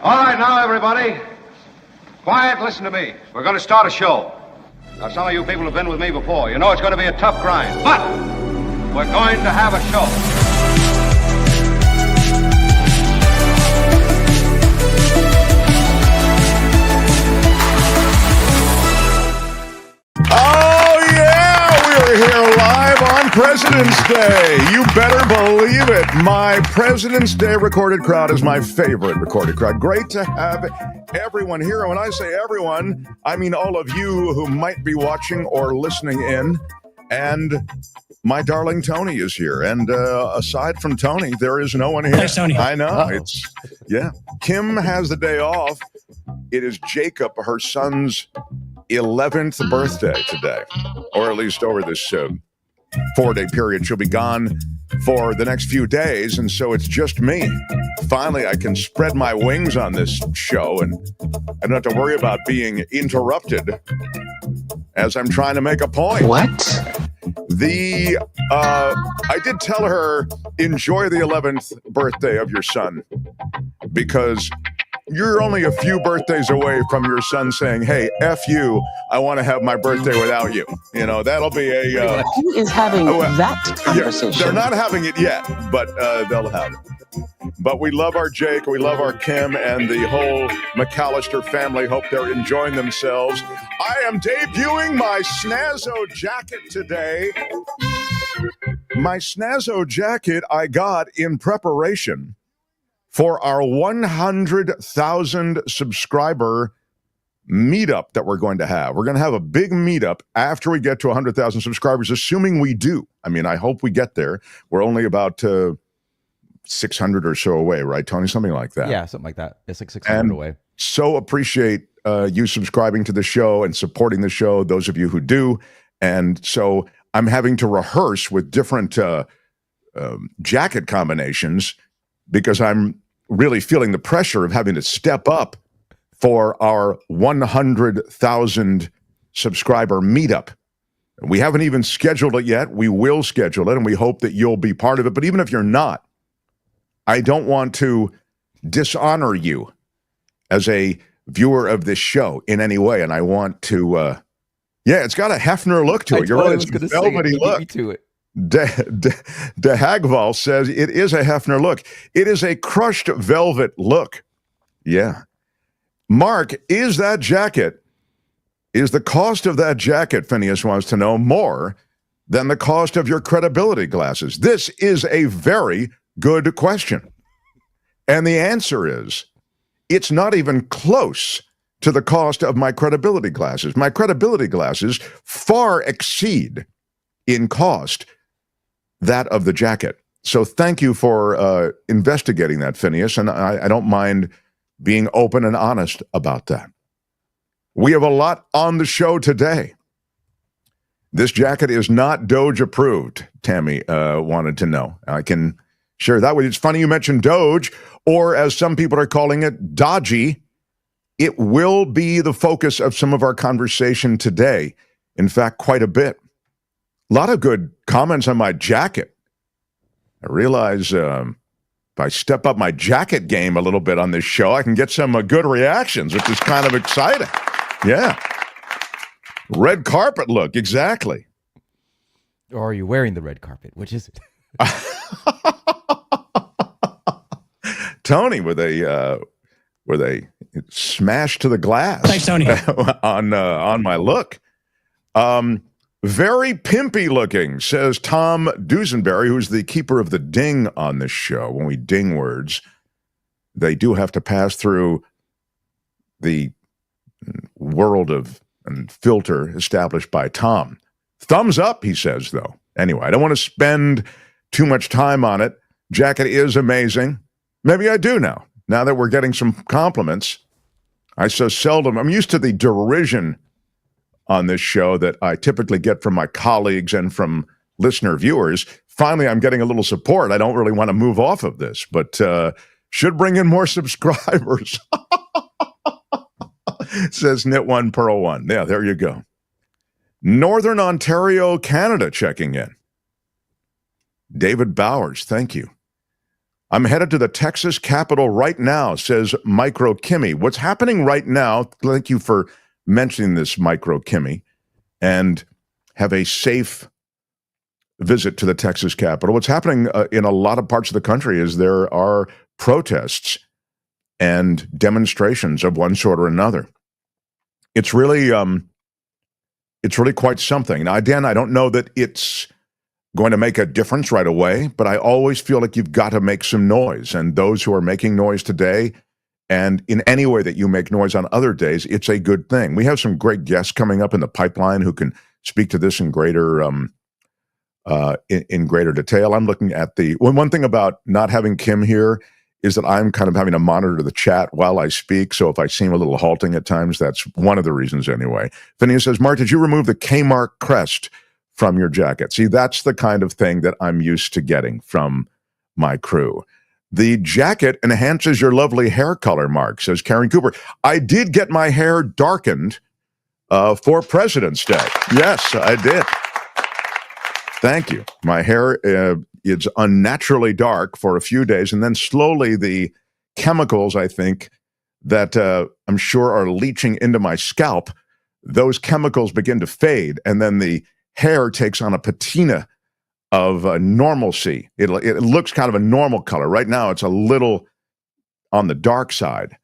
All right, now, everybody. Quiet, listen to me. We're going to start a show. Now, some of you people have been with me before. You know it's going to be a tough grind, but we're going to have a show. Here live on President's Day. You better believe it. My President's Day recorded crowd is my favorite recorded crowd. Great to have everyone here. And when I say everyone, I mean all of you who might be watching or listening in. And my darling Tony is here. And aside from Tony, there is no one here. Thanks, Tony. I know. Kim has the day off. It is Jacob, her son's 11th birthday today, or at least over this 4-day period. She'll be gone for the next few days, and so it's just me. Finally, I can spread my wings on this show, and I don't have to worry about being interrupted as I'm trying to make a point. What? I did tell her, enjoy the 11th birthday of your son, because you're only a few birthdays away from your son saying, hey, F you, I want to have my birthday without you. You know, that'll be a... Who is having that conversation? Yeah, they're not having it yet, but they'll have it. But we love our Jake, we love our Kim, and the whole McAllister family. Hope they're enjoying themselves. I am debuting my Snazzo jacket today. My Snazzo jacket I got in preparation for our 100,000 subscriber meetup that we're going to have. We're going to have a big meetup after we get to 100,000 subscribers, assuming we do. I mean, I hope we get there. We're only about 600 or so away, right, Tony? Something like that. Yeah, something like that. It's like 600 away. So appreciate you subscribing to the show and supporting the show, those of you who do. And so I'm having to rehearse with different jacket combinations because I'm really feeling the pressure of having to step up for our 100,000 subscriber meetup. We haven't even scheduled it yet. We will schedule it, and we hope that you'll be part of it. But even if you're not, I don't want to dishonor you as a viewer of this show in any way. And I want to, it's got a Hefner look to it. You're right. It's a velvety look. To it. De Hagval says it is a Hefner look. It is a crushed velvet look. Yeah. Mark, is the cost of that jacket, Phineas wants to know, more than the cost of your credibility glasses? This is a very good question. And the answer is, it's not even close to the cost of my credibility glasses. My credibility glasses far exceed in cost that of the jacket. So thank you for investigating that, Phineas, and I don't mind being open and honest about that. We have a lot on the show today. This jacket is not DOGE approved, Tammy wanted to know. I can share that with you. It's funny you mentioned DOGE, or as some people are calling it, dodgy. It will be the focus of some of our conversation today. In fact, quite a bit. A lot of good comments on my jacket. I realize if I step up my jacket game a little bit on this show, I can get some good reactions, which is kind of exciting. Yeah. Red carpet look, exactly. Or are you wearing the red carpet? Which is it? Tony with a smash to the glass. Thanks, Tony. on my look. Very pimpy looking, says Tom Dusenberry, who's the keeper of the ding on this show. When we ding words, they do have to pass through the world of and filter established by Tom. Thumbs up, he says, though. Anyway, I don't want to spend too much time on it. Jacket is amazing. Maybe I do now that we're getting some compliments. I'm used to the derision on this show that I typically get from my colleagues and from listener viewers. Finally, I'm getting a little support. I don't really want to move off of this, but should bring in more subscribers. Says Knit One Pearl One. Yeah, there you go. Northern Ontario, Canada checking in. David Bowers, thank you. I'm headed to the Texas Capitol right now, says Micro Kimmy. What's happening right now, thank you for mentioning this, Micro Kimmy, and have a safe visit to the Texas Capitol. What's happening in a lot of parts of the country is there are protests and demonstrations of one sort or another. It's really quite something. Now, Dan, I don't know that it's going to make a difference right away, but I always feel like you've got to make some noise. And those who are making noise today, and in any way that you make noise on other days, it's a good thing. We have some great guests coming up in the pipeline who can speak to this in greater in greater detail. I'm looking at one thing about not having Kim here is that I'm kind of having to monitor the chat while I speak. So if I seem a little halting at times, that's one of the reasons anyway. Phineas says, Mark, did you remove the Kmart crest from your jacket? See, that's the kind of thing that I'm used to getting from my crew. The jacket enhances your lovely hair color, Mark, says Karen Cooper. I did get my hair darkened for President's Day. Yes, I did. Thank you. My hair is unnaturally dark for a few days, and then slowly the chemicals, I think, that I'm sure are leaching into my scalp, those chemicals begin to fade, and then the hair takes on a patina of normalcy. It looks kind of a normal color. Right now, it's a little on the dark side.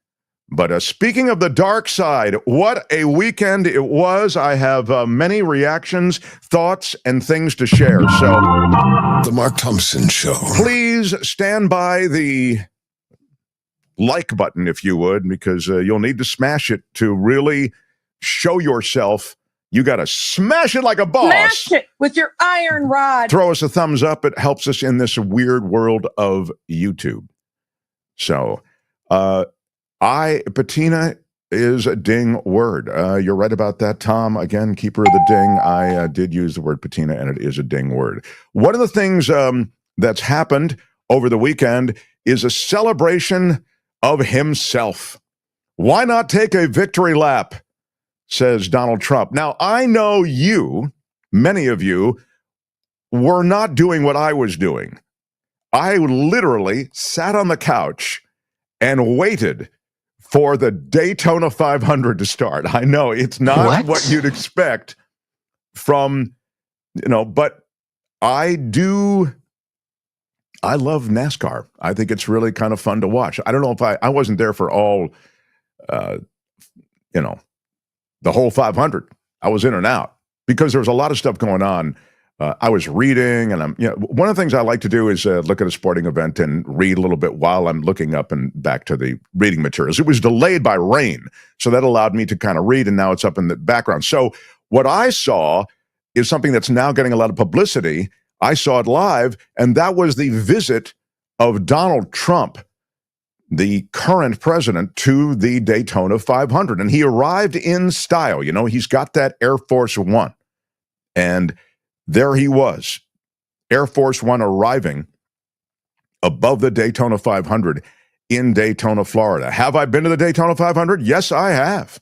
But speaking of the dark side, what a weekend it was. I have many reactions, thoughts, and things to share. So, The Mark Thompson Show. Please stand by the like button, if you would, because you'll need to smash it to really show yourself. You got to smash it like a boss. Smash it with your iron rod. Throw us a thumbs up. It helps us in this weird world of YouTube. So, patina is a ding word. You're right about that, Tom. Again, keeper of the ding. I did use the word patina, and it is a ding word. One of the things that's happened over the weekend is a celebration of himself. Why not take a victory lap, says Donald Trump. Now, I know many of you, were not doing what I was doing. I literally sat on the couch and waited for the Daytona 500 to start. I know it's not what you'd expect from, but I love NASCAR. I think it's really kind of fun to watch. I don't know if I wasn't there for all, the whole 500. I was in and out because there was a lot of stuff going on. I was reading, and one of the things I like to do is look at a sporting event and read a little bit while I'm looking up and back to the reading materials. It was delayed by rain, so that allowed me to kind of read, and now it's up in the background. So what I saw is something that's now getting a lot of publicity. I saw it live, and that was the visit of Donald Trump, the current president, to the Daytona 500. And he arrived in style. He's got that Air Force One. And there he was, Air Force One arriving above the Daytona 500 in Daytona, Florida. Have I been to the Daytona 500? Yes, I have.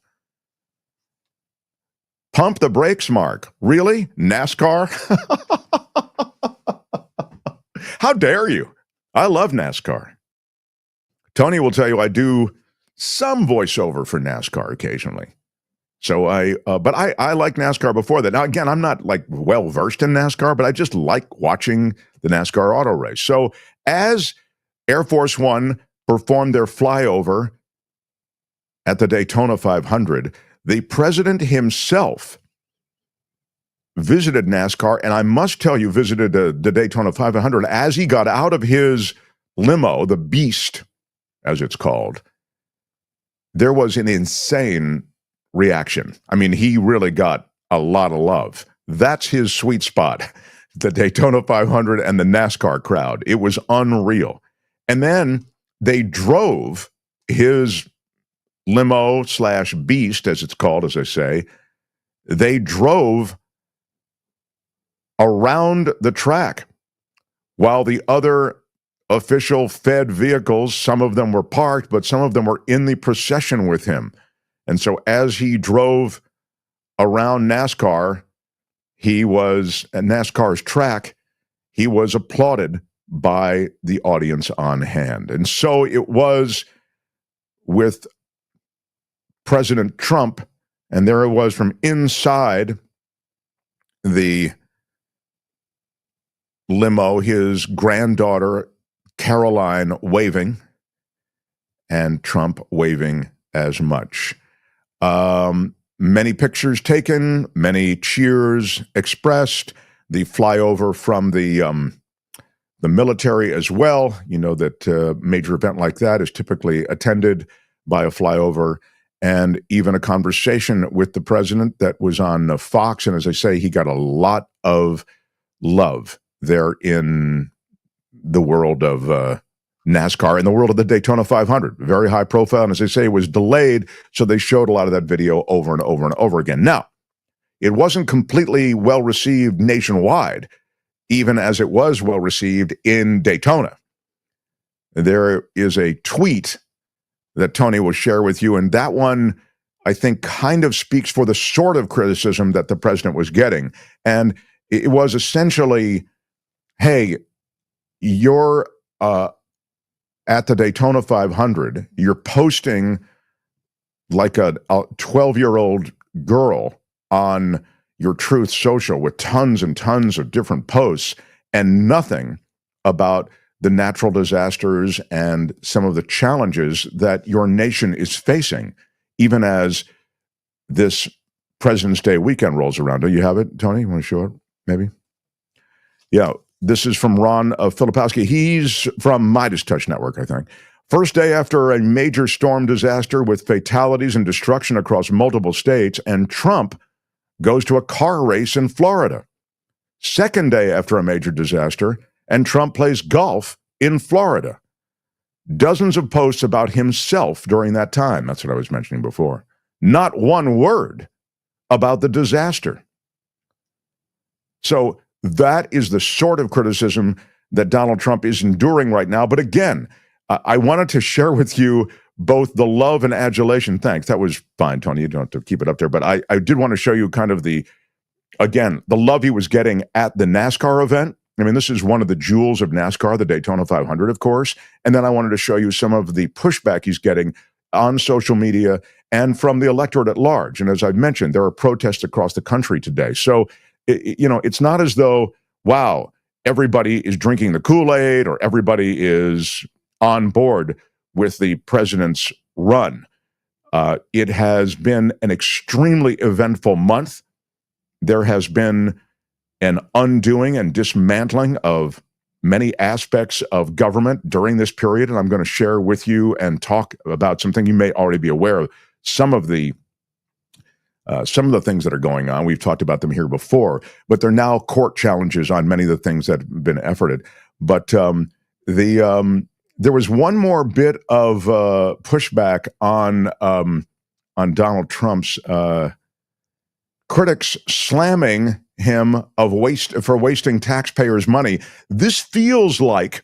Pump the brakes, Mark. Really? NASCAR? How dare you? I love NASCAR. Tony will tell you I do some voiceover for NASCAR occasionally. So but I like NASCAR before that. Now, again, I'm not well versed in NASCAR, but I just like watching the NASCAR auto race. So as Air Force One performed their flyover at the Daytona 500, the president himself visited NASCAR, and I must tell you, visited the Daytona 500 as he got out of his limo, the Beast, as it's called. There was an insane reaction. I mean, he really got a lot of love. That's his sweet spot, the Daytona 500 and the NASCAR crowd. It was unreal. And then they drove his limo / Beast, as it's called, as I say. They drove around the track while the other official Fed vehicles, some of them were parked, but some of them were in the procession with him. And so as he drove around NASCAR, he was at NASCAR's track, he was applauded by the audience on hand. And so it was with President Trump, and there it was from inside the limo, his granddaughter, Caroline, waving, and Trump waving as much. Many pictures taken, many cheers expressed, the flyover from the military as well. You know that a major event like that is typically attended by a flyover, and even a conversation with the president that was on Fox. And as I say, he got a lot of love there in the world of NASCAR, in the world of the Daytona 500. Very high profile. And as I say, it was delayed, so they showed a lot of that video over and over and over again. Now, it wasn't completely well received nationwide, even as it was well received in Daytona. There is a tweet that Tony will share with you, and that one, I think, kind of speaks for the sort of criticism that the president was getting. And it was essentially, hey, you're at the Daytona 500, you're posting like a 12-year-old girl on your Truth Social with tons and tons of different posts and nothing about the natural disasters and some of the challenges that your nation is facing, even as this President's Day weekend rolls around. Do you have it, Tony? You want to show it, maybe? Yeah, this is from Ron Filipowski. He's from Midas Touch Network, I think. First day after a major storm disaster with fatalities and destruction across multiple states, and Trump goes to a car race in Florida. Second day after a major disaster, and Trump plays golf in Florida. Dozens of posts about himself during that time. That's what I was mentioning before. Not one word about the disaster. So that is the sort of criticism that Donald Trump is enduring right now. But again, I wanted to share with you both the love and adulation. Thanks. That was fine, Tony. You don't have to keep it up there. But I did want to show you kind of the love he was getting at the NASCAR event. I mean, this is one of the jewels of NASCAR, the Daytona 500, of course. And then I wanted to show you some of the pushback he's getting on social media and from the electorate at large. And as I've mentioned, there are protests across the country today. So, it's not as though, wow, everybody is drinking the Kool-Aid or everybody is on board with the president's run. It has been an extremely eventful month. There has been an undoing and dismantling of many aspects of government during this period, and I'm going to share with you and talk about something you may already be aware of. Some of the things that are going on, we've talked about them here before, but they're now court challenges on many of the things that have been efforted. But there was one more bit of pushback on Donald Trump's critics slamming him for wasting taxpayers' money. This feels like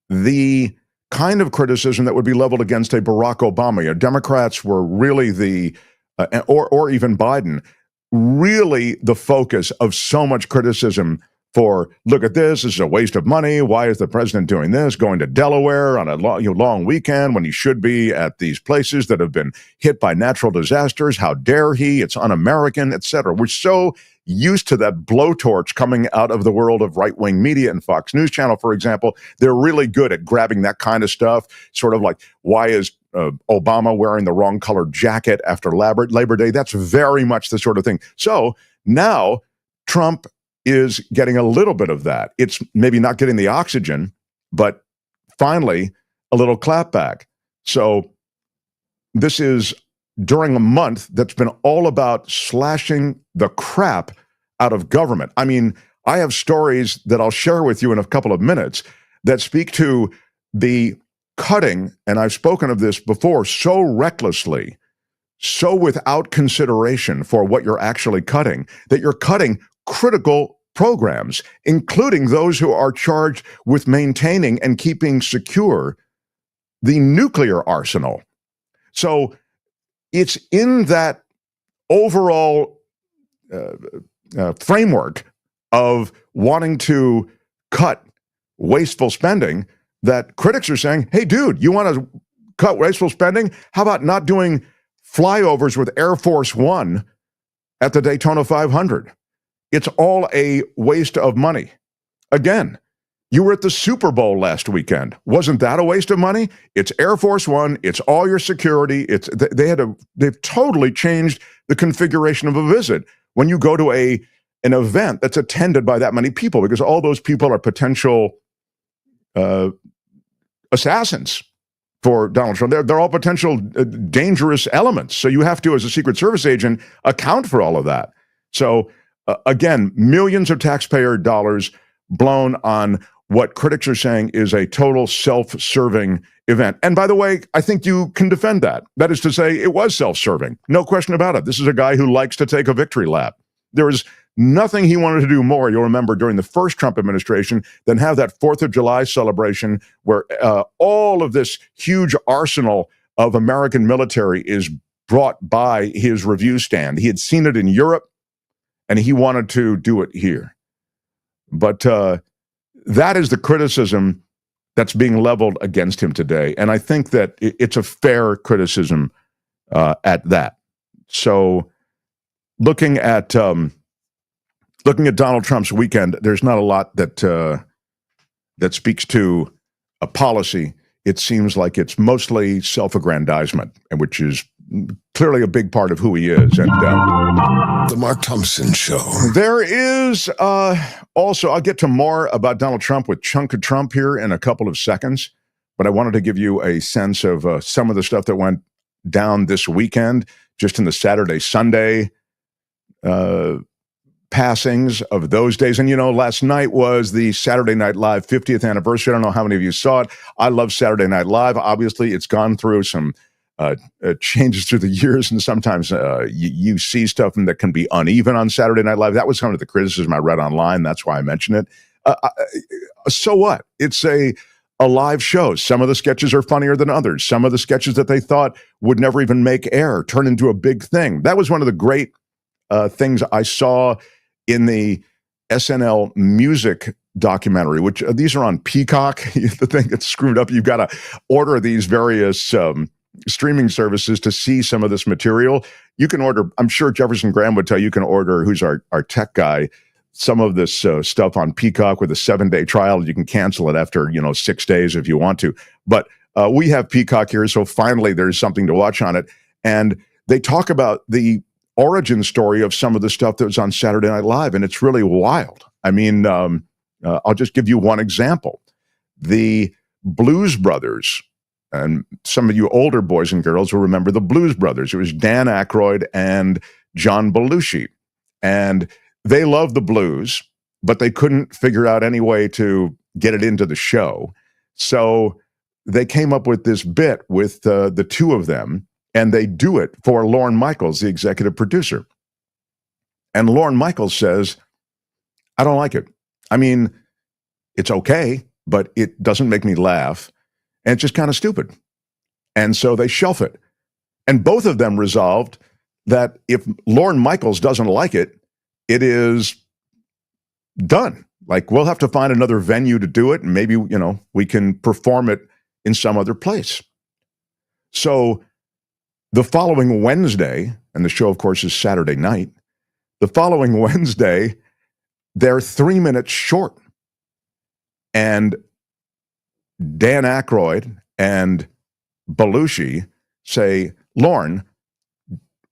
the kind of criticism that would be leveled against a Barack Obama. Democrats were really or even Biden, really the focus of so much criticism for, look at this is a waste of money. Why is the president doing this, going to Delaware on a long weekend when he should be at these places that have been hit by natural disasters? How dare he? It's un-American, etc. We're so used to that blowtorch coming out of the world of right-wing media and Fox News Channel, for example. They're really good at grabbing that kind of stuff, sort of like, why is Obama wearing the wrong colored jacket after Labor Day? That's very much the sort of thing. So now Trump is getting a little bit of that. It's maybe not getting the oxygen, but finally a little clapback. So this is during a month that's been all about slashing the crap out of government. I mean, I have stories that I'll share with you in a couple of minutes that speak to the cutting, and I've spoken of this before, so recklessly, so without consideration for what you're actually cutting, that you're cutting critical programs, including those who are charged with maintaining and keeping secure the nuclear arsenal. So it's in that overall framework of wanting to cut wasteful spending that critics are saying, hey, dude, you want to cut wasteful spending? How about not doing flyovers with Air Force One at the Daytona 500? It's all a waste of money. Again, you were at the Super Bowl last weekend. Wasn't that a waste of money? It's Air Force One. It's all your security. They've totally changed the configuration of a visit when you go to an event that's attended by that many people, because all those people are potential assassins for Donald Trump. They're all potential dangerous elements. So you have to, as a Secret Service agent, account for all of that. So again, millions of taxpayer dollars blown on what critics are saying is a total self-serving event. And by the way, I think you can defend that. That is to say, it was self-serving. No question about it. This is a guy who likes to take a victory lap. There is nothing he wanted to do more, you'll remember, during the first Trump administration than have that 4th of July celebration where all of this huge arsenal of American military is brought by his review stand. He had seen it in Europe, and he wanted to do it here. But that is the criticism that's being leveled against him today. And I think that it's a fair criticism at that. So looking at Donald Trump's weekend, there's not a lot that speaks to a policy. It seems like it's mostly self-aggrandizement, and which is clearly a big part of who he is. And The Mark Thompson Show. There is also, I'll get to more about Donald Trump with Chunk of Trump here in a couple of seconds, but I wanted to give you a sense of some of the stuff that went down this weekend, just in the Saturday, Sunday passings of those days. And, last night was the Saturday Night Live 50th anniversary. I don't know how many of you saw it. I love Saturday Night Live. Obviously, it's gone through some changes through the years, and sometimes you see stuff that can be uneven on Saturday Night Live. That was kind of the criticism I read online. That's why I mention it. So what? It's a live show. Some of the sketches are funnier than others. Some of the sketches that they thought would never even make air turn into a big thing. That was one of the great things I saw in the SNL music documentary, which these are on Peacock. The thing that's screwed up, you've got to order these various streaming services to see some of this material. You can order, I'm sure Jefferson Graham would tell you, can order, who's our tech guy, some of this stuff on Peacock with a 7-day trial. You can cancel it after 6 days if you want to. But we have Peacock here, so finally there's something to watch on it. And they talk about the origin story of some of the stuff that was on Saturday Night Live, and it's really wild. I mean, I'll just give you one example. The Blues Brothers, and some of you older boys and girls will remember the Blues Brothers. It was Dan Aykroyd and John Belushi. And they loved the blues, but they couldn't figure out any way to get it into the show. So they came up with this bit with the two of them, and they do it for Lorne Michaels, the executive producer. And Lorne Michaels says, I don't like it. I mean, it's okay, but it doesn't make me laugh. And it's just kind of stupid. And so they shelf it. And both of them resolved that if Lorne Michaels doesn't like it, it is done. Like, we'll have to find another venue to do it. And maybe, we can perform it in some other place. So the following Wednesday, and the show, of course, is Saturday night. The following Wednesday, they're 3 minutes short. And Dan Aykroyd and Belushi say, Lorne,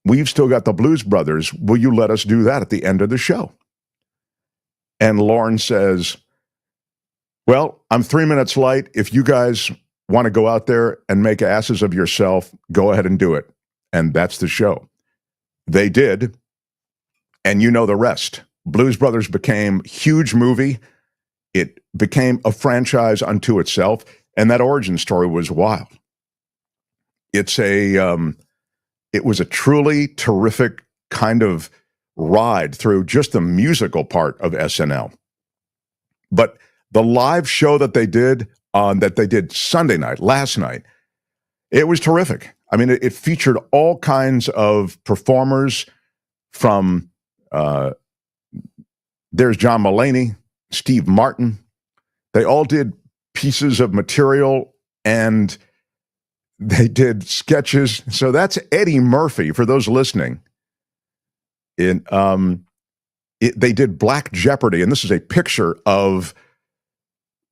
we've still got the Blues Brothers. Will you let us do that at the end of the show? And Lorne says, well, I'm 3 minutes late. If you guys want to go out there and make asses of yourself, go ahead and do it. And that's the show. They did. And you know the rest. Blues Brothers became a huge movie. It became a franchise unto itself, and that origin story was wild. It was a truly terrific kind of ride through just the musical part of SNL. But the live show that they did Sunday night, last night, it was terrific. I mean, it featured all kinds of performers from, there's John Mulaney, Steve Martin. They all did pieces of material and they did sketches. So that's Eddie Murphy, for those listening. They did Black Jeopardy, and this is a picture of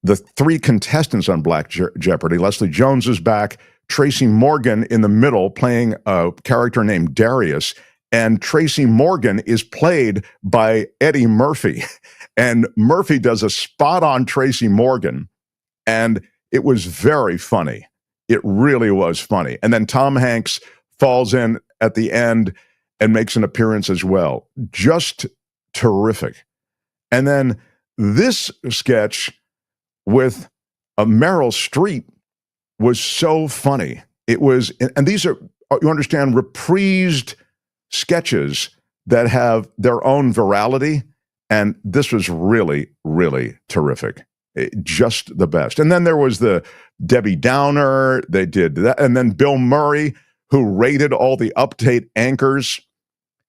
the three contestants on Black Jeopardy. Leslie Jones is back, Tracy Morgan in the middle playing a character named Darius, and Tracy Morgan is played by Eddie Murphy. And Murphy does a spot on Tracy Morgan, and it was very funny. It really was funny. And then Tom Hanks falls in at the end and makes an appearance as well. Just terrific. And then this sketch with Meryl Streep was so funny. It was, and these are, you understand, reprised sketches that have their own virality. And this was really, really terrific. Just the best. And then there was the Debbie Downer. They did that. And then Bill Murray, who rated all the update anchors.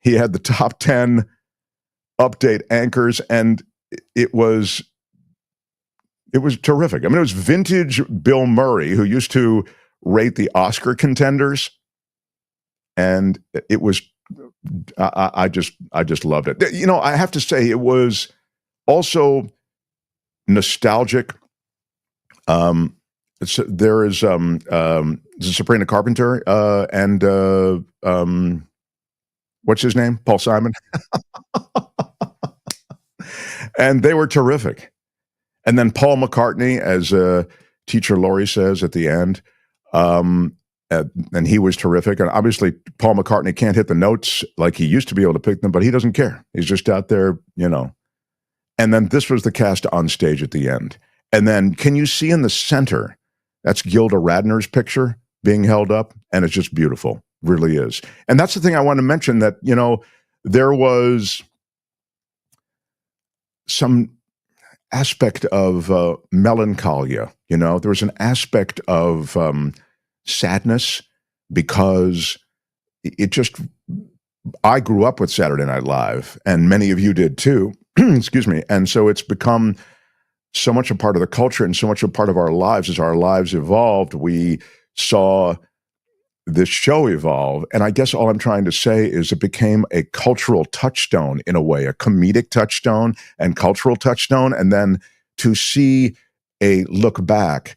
He had the top 10 update anchors, and it was terrific. I mean, it was vintage Bill Murray, who used to rate the Oscar contenders, and it was I just loved it. You know, I have to say, it was also nostalgic. There is Sabrina Carpenter and what's his name? Paul Simon. And they were terrific. And then Paul McCartney, as teacher Laurie says at the end, and he was terrific. And obviously, Paul McCartney can't hit the notes like he used to be able to pick them, but he doesn't care. He's just out there, you know. And then this was the cast on stage at the end. And then, can you see in the center, that's Gilda Radner's picture being held up, and it's just beautiful, really is. And that's the thing I want to mention, that, you know, there was some aspect of melancholia, you know, there was an aspect of sadness, because it just, I grew up with Saturday Night Live, and many of you did too, excuse me, and so it's become so much a part of the culture and so much a part of our lives. As our lives evolved, we saw this show evolve, and I guess all I'm trying to say is it became a cultural touchstone in a way, a comedic touchstone and cultural touchstone, and then to see a look back,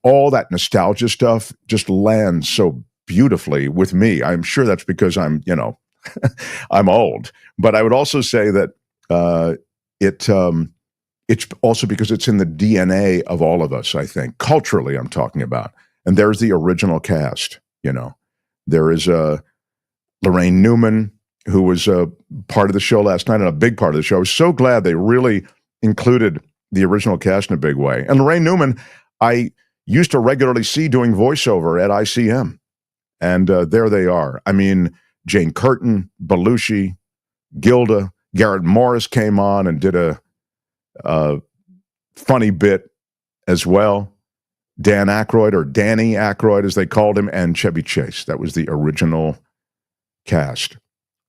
all that nostalgia stuff just lands so beautifully with me. I'm sure that's because I'm, you know, I'm old, but I would also say that it's also because it's in the DNA of all of us, I think, culturally I'm talking about. And there's the original cast, you know. There is Lorraine Newman, who was a part of the show last night, and a big part of the show. I was so glad they really included the original cast in a big way. And Lorraine Newman, I used to regularly see doing voiceover at ICM. And there they are. I mean, Jane Curtin, Belushi, Gilda, Garrett Morris came on and did a funny bit as well. Dan Aykroyd, or Danny Aykroyd as they called him, and Chevy Chase. That was the original cast.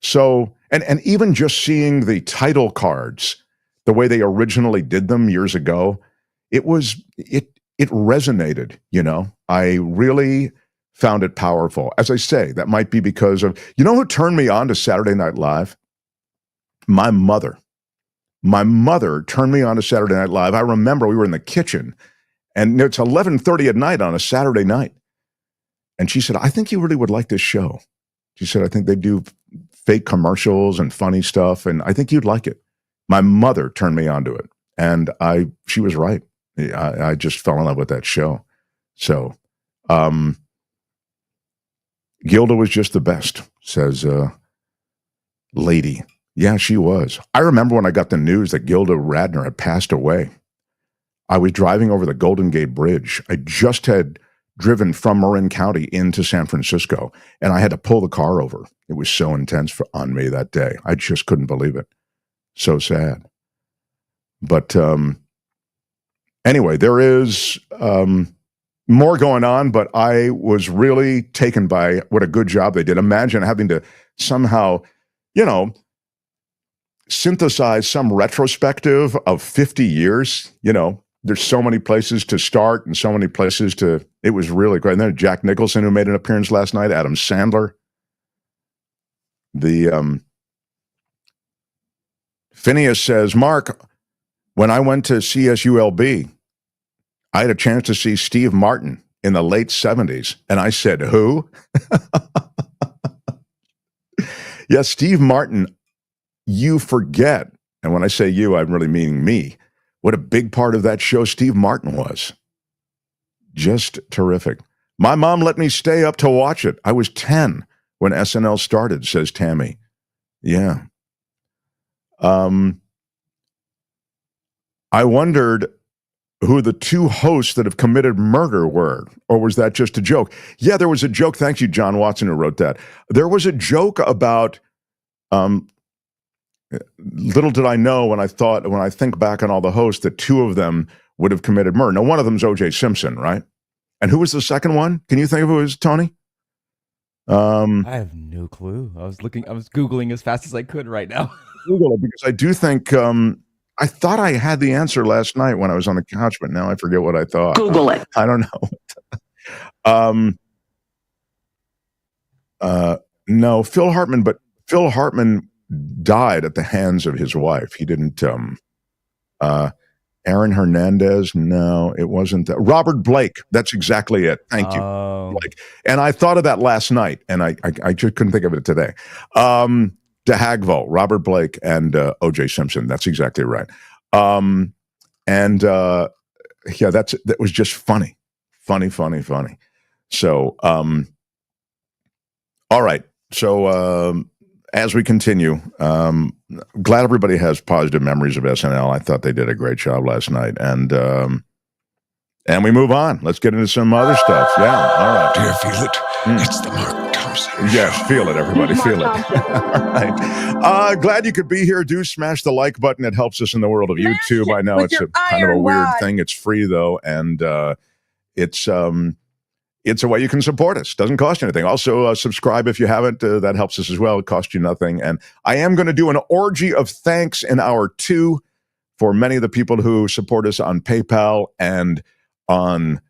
So, and even just seeing the title cards, the way they originally did them years ago, it resonated, you know. I really found it powerful. As I say, that might be because of, you know who turned me on to Saturday Night Live? My mother. My mother turned me on to Saturday Night Live. I remember we were in the kitchen, and it's 11:30 at night on a Saturday night. And she said, I think you really would like this show. She said, I think they do fake commercials and funny stuff, and I think you'd like it. My mother turned me on to it, and she was right. I just fell in love with that show. So, Gilda was just the best, says Lady. Yeah, she was. I remember when I got the news that Gilda Radner had passed away. I was driving over the Golden Gate Bridge. I just had driven from Marin County into San Francisco, and I had to pull the car over. It was so intense on me that day. I just couldn't believe it. So sad. But anyway, there is more going on, but I was really taken by what a good job they did. Imagine having to somehow, you know, synthesize some retrospective of 50 years, you know, there's so many places to start and so many places to. It was really great. And then Jack Nicholson, who made an appearance last night, Adam Sandler. The Phineas says, Mark, when I went to CSULB, I had a chance to see Steve Martin in the late 70s. And I said, who? Yes, Steve Martin, you forget. And when I say you, I'm really meaning me. What a big part of that show Steve Martin was. Just terrific. My mom let me stay up to watch it. I was 10 when SNL started, says Tammy. Yeah. I wondered who the two hosts that have committed murder were, or was that just a joke? Yeah, there was a joke. Thank you, John Watson, who wrote that. There was a joke about, little did I know when I think back on all the hosts, that two of them would have committed murder. Now, one of them is O.J. Simpson, right? And who was the second one? Can you think of who it was, Tony? I have no clue. I was Googling as fast as I could right now. Google it, because I do think, I thought I had the answer last night when I was on the couch, but now I forget what I thought. Google it. I don't know. No, Phil Hartman, but Phil Hartman died at the hands of his wife. He didn't, Aaron Hernandez. No, it wasn't that. Robert Blake. That's exactly it. Thank you. Blake. And I thought of that last night, and I just couldn't think of it today. DeHagvo, Robert Blake, and O.J. Simpson. That's exactly right. Yeah, that was just funny. So, all right. So, as we continue, glad everybody has positive memories of SNL. I thought they did a great job last night, and we move on. Let's get into some other stuff. Yeah, all right. Do you feel it? It's the Mark Thompson Yes, Show. feel it, everybody. Feel it. All right. Glad you could be here. Do smash the like button. It helps us in the world of YouTube. I know it's a kind of a weird thing. It's free, though, and it's a way you can support us. Doesn't cost you anything. Also, subscribe if you haven't. That helps us as well. It costs you nothing. And I am going to do an orgy of thanks in hour 2 for many of the people who support us on PayPal and on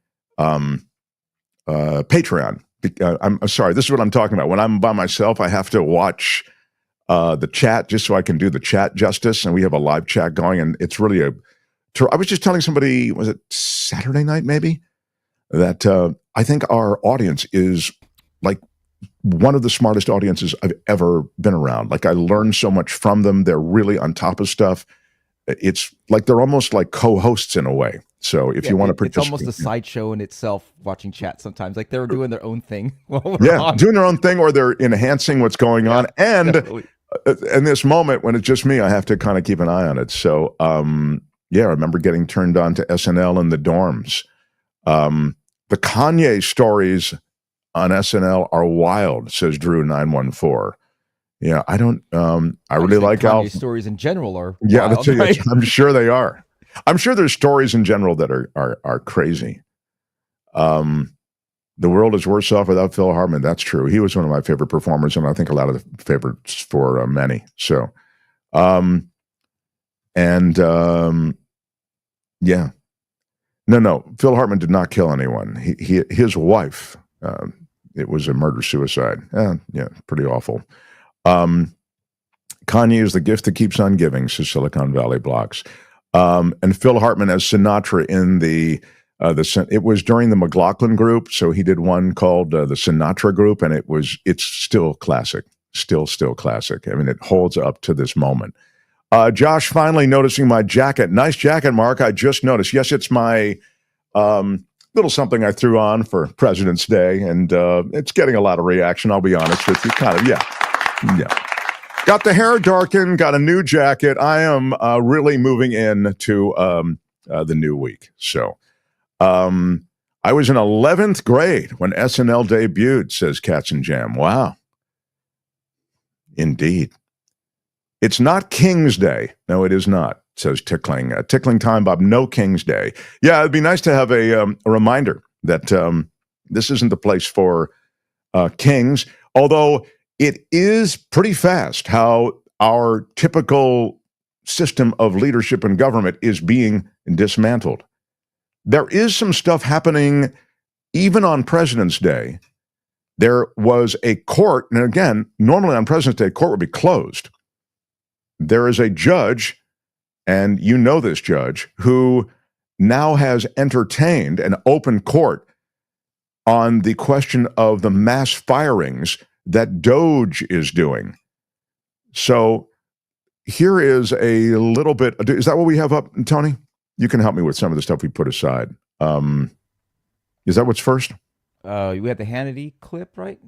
Patreon. I'm sorry, this is what I'm talking about. When I'm by myself, I have to watch the chat just so I can do the chat justice. And we have a live chat going, and it's really I was just telling somebody, was it Saturday night maybe, that I think our audience is like one of the smartest audiences I've ever been around. Like, I learn so much from them. They're really on top of stuff. It's like they're almost like co-hosts in a way. So if you want to participate, it's almost a sideshow in itself. Watching chat sometimes, like they're doing their own thing. Doing their own thing, or they're enhancing what's going on. And in this moment when it's just me, I have to kind of keep an eye on it. So I remember getting turned on to SNL in the dorms. The Kanye stories on SNL are wild, says Drew 914. Yeah, I don't. I really like Kanye stories in general are. Yeah, wild, right? I'm sure they are. I'm sure there's stories in general that are crazy. The world is worse off without Phil Hartman. That's true. He was one of my favorite performers, and I think a lot of the favorites for many. So, yeah. No. Phil Hartman did not kill anyone. His wife. It was a murder-suicide. Yeah, pretty awful. Kanye is the gift that keeps on giving, says Silicon Valley Blocks. And Phil Hartman as Sinatra in it was during the McLaughlin group, so he did one called the Sinatra group, and it's still classic, still classic. I mean, it holds up to this moment. Josh finally noticing my jacket. Nice jacket, Mark. I just noticed. Yes, it's my little something I threw on for President's Day, and it's getting a lot of reaction, I'll be honest with you. Kind of, yeah. Got the hair darkened, got a new jacket. I am really moving into the new week. So I was in 11th grade when SNL debuted, says Cats and Jam. Wow. Indeed. It's not King's Day. No, it is not, says Tickling. Tickling Time, Bob. No King's Day. Yeah, it'd be nice to have a reminder that this isn't the place for kings, although it is pretty fast how our typical system of leadership and government is being dismantled. there is some stuff happening even on President's Day. There was a court, and again, normally on President's Day, court would be closed. There is a judge, and you know this judge, who now has entertained an open court on the question of the mass firings that DOGE is doing. So here is a little bit. Is that what we have up, Tony? You can help me with some of the stuff we put aside. Is that what's first? We had the Hannity clip, right?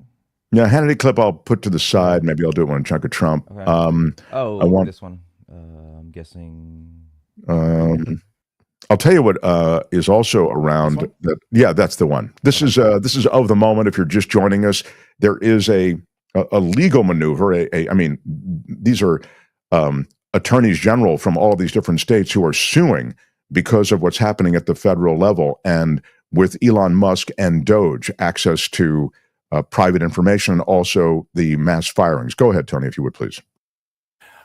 Yeah, Hannity clip I'll put to the side. Maybe I'll do it one chunk of Trump. Okay. I want this one. I'm guessing. I'll tell you what is also around. Yeah, that's the one. This is of the moment. If you're just joining us, there is a legal maneuver. I mean, these are attorneys general from all of these different states who are suing because of what's happening at the federal level, and with Elon Musk and DOGE access to private information, and also the mass firings. Go ahead, Tony, if you would, please.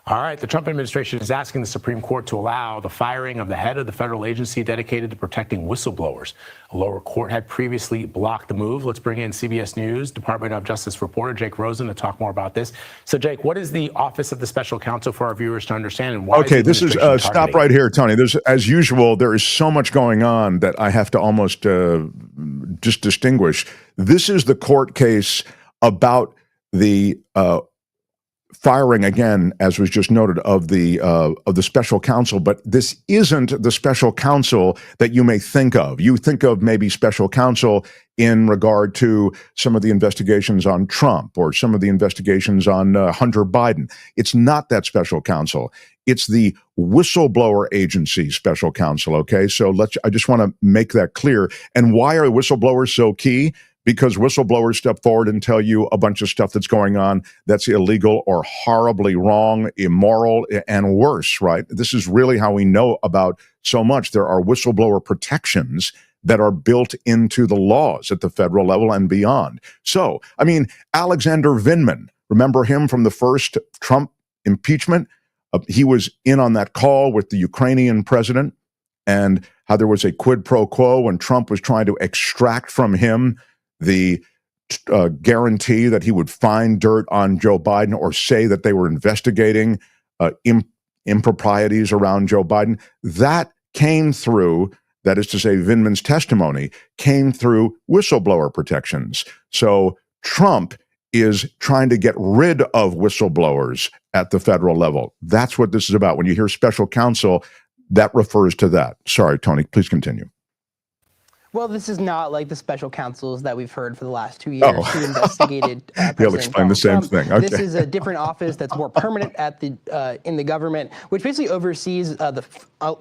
All right. The Trump administration is asking the Supreme Court to allow the firing of the head of the federal agency dedicated to protecting whistleblowers. A lower court had previously blocked the move. Let's bring in CBS News Department of Justice reporter Jake Rosen to talk more about this. So, Jake, what is the Office of the Special Counsel for our viewers to understand, and why? Okay, this is stop right here, Tony. There's, as usual, there is so much going on that I have to almost just distinguish. This is the court case about the firing, again, as was just noted, of the special counsel, but this isn't the special counsel that you may think of. You think of maybe special counsel in regard to some of the investigations on Trump or some of the investigations on Hunter Biden. It's not that special counsel. It's the whistleblower agency special counsel. Okay, so I just want to make that clear. And why are whistleblowers so key? Because whistleblowers step forward and tell you a bunch of stuff that's going on that's illegal or horribly wrong, immoral, and worse, right? This is really how we know about so much. There are whistleblower protections that are built into the laws at the federal level and beyond. So, I mean, Alexander Vindman, remember him from the first Trump impeachment? He was in on that call with the Ukrainian president, and how there was a quid pro quo when Trump was trying to extract from him the guarantee that he would find dirt on Joe Biden or say that they were investigating improprieties around Joe Biden. That came through, that is to say, Vindman's testimony came through whistleblower protections. So Trump is trying to get rid of whistleblowers at the federal level. That's what this is about. When you hear special counsel, that refers to that. Sorry, Tony, please continue. Well, this is not like the special counsels that we've heard for the last 2 years who investigated They'll explain the same thing. Okay. This is a different office that's more permanent at the in the government, which basically oversees the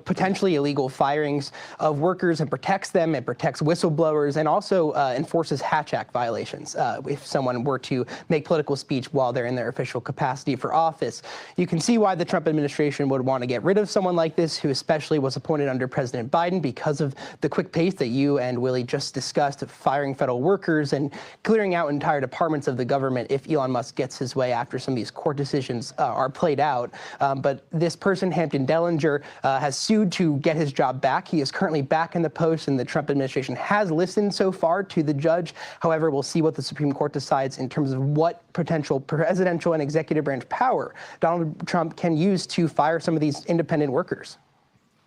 potentially illegal firings of workers and protects them and protects whistleblowers, and also enforces Hatch Act violations if someone were to make political speech while they're in their official capacity for office. You can see why the Trump administration would want to get rid of someone like this, who especially was appointed under President Biden, because of the quick pace that you and Willie just discussed of firing federal workers and clearing out entire departments of the government if Elon Musk gets his way after some of these court decisions are played out. But this person, Hampton Dellinger, has sued to get his job back. He is currently back in the post, and the Trump administration has listened so far to the judge. However, we'll see what the Supreme Court decides in terms of what potential presidential and executive branch power Donald Trump can use to fire some of these independent workers.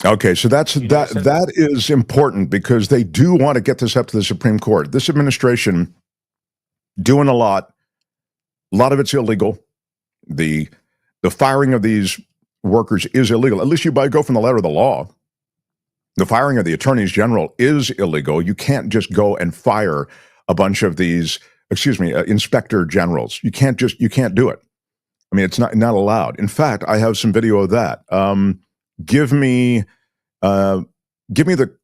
Okay, so that is important, because they do want to get this up to the Supreme Court. This administration doing a lot of it's illegal. The firing of these workers is illegal. At least you go from the letter of the law. The firing of the attorneys general is illegal. You can't just go and fire a bunch of these, inspector generals. You can't do it. I mean, it's not allowed. In fact, I have some video of that. Give me the,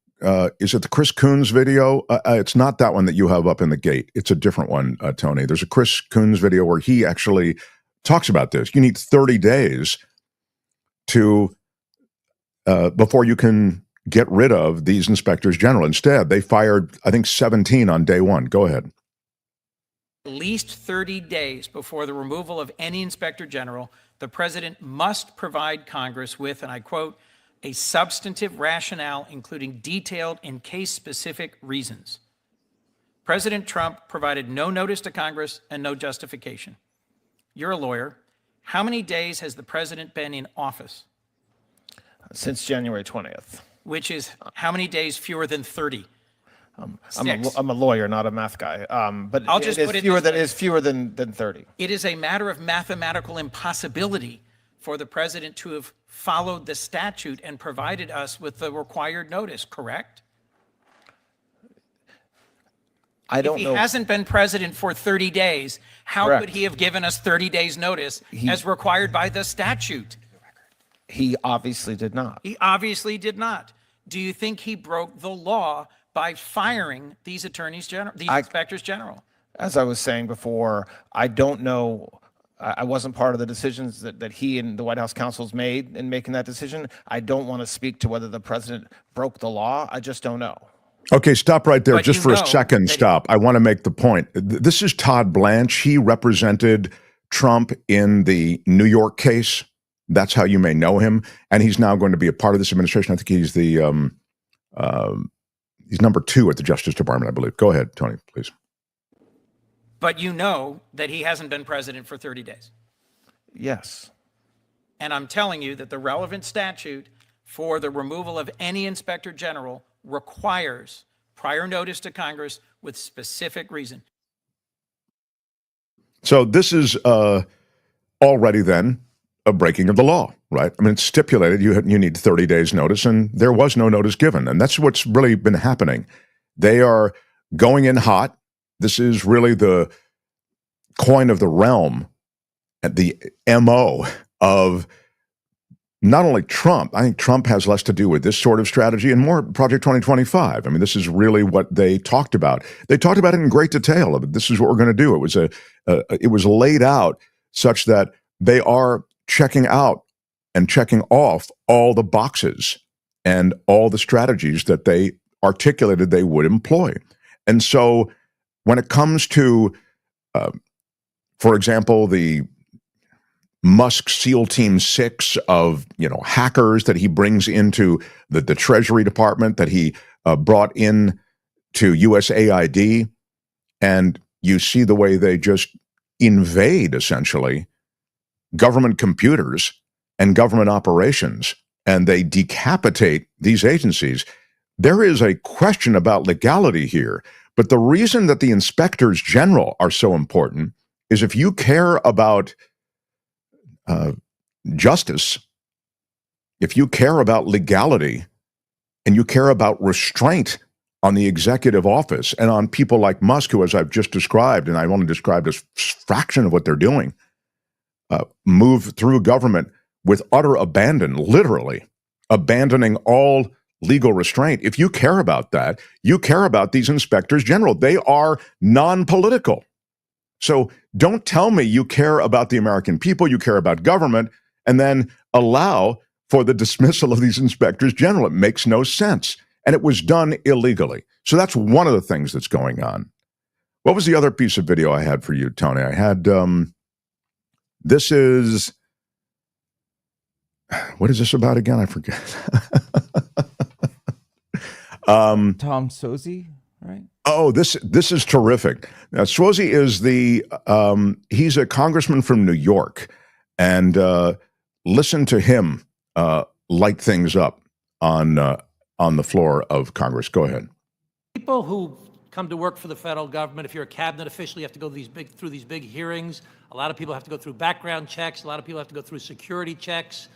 is it the Chris Coons video? It's not that one that you have up in the gate. It's a different one, Tony. There's a Chris Coons video where he actually talks about this. You need 30 days to, before you can get rid of these inspectors general. Instead, they fired, I think, 17 on day one. Go ahead. At least 30 days before the removal of any inspector general, the president must provide Congress with, and I quote, a substantive rationale, including detailed and case-specific reasons. President Trump provided no notice to Congress and no justification. You're a lawyer. How many days has the president been in office? Since January 20th. Which is how many days fewer than 30? I'm a lawyer, not a math guy. But I'll just put it this way. It is fewer than 30. It is a matter of mathematical impossibility for the president to have followed the statute and provided us with the required notice, correct? I don't know. If he hasn't been president for 30 days, how Correct. could he have given us 30 days notice as required by the statute? He obviously did not. He obviously did not. Do you think he broke the law by firing these attorneys general, these inspectors general? As I was saying before, I don't know. I wasn't part of the decisions that he and the White House counsels made in making that decision. I don't want to speak to whether the president broke the law. I just don't know. Okay, stop right there But just you for a know second. that- Stop. I want to make the point. This is Todd Blanche. He represented Trump in the New York case. That's how you may know him. And he's now going to be a part of this administration. I think he's the he's number 2 at the Justice Department, I believe. Go ahead, Tony, please. But you know that he hasn't been president for 30 days. Yes. And I'm telling you that the relevant statute for the removal of any inspector general requires prior notice to Congress with specific reason. So this is already then a breaking of the law, right? I mean, it's stipulated you need 30 days notice, and there was no notice given. And that's what's really been happening. They are going in hot. This is really the coin of the realm, the MO of not only Trump. I think Trump has less to do with this sort of strategy and more Project 2025. I mean, this is really what they talked about. They talked about it in great detail. This is what we're going to do. It was laid out such that they are checking out and checking off all the boxes and all the strategies that they articulated they would employ. And so when it comes to, for example, the Musk SEAL Team 6 of hackers that he brings into the Treasury Department, that he brought in to USAID, and you see the way they just invade essentially government computers and government operations, and they decapitate these agencies. There is a question about legality here, but the reason that the inspectors general are so important is if you care about justice, if you care about legality, and you care about restraint on the executive office and on people like Musk, who, as I've just described, and I've only described a fraction of what they're doing, move through government with utter abandon, literally abandoning all legal restraint. If you care about that, you care about these inspectors general. They are non-political. So don't tell me you care about the American people, you care about government, and then allow for the dismissal of these inspectors general. It makes no sense. And it was done illegally. So that's one of the things that's going on. What was the other piece of video I had for you, Tony? I had, this is, what is this about again? I forget. Tom Sozzi, right? Oh, this is terrific. Now, Sozzi is he's a congressman from New York, and listen to him light things up on the floor of Congress. Go ahead. People who come to work for the federal government, if you're a cabinet official, you have to go through these big hearings. A lot of people have to go through background checks. A lot of people have to go through security checks.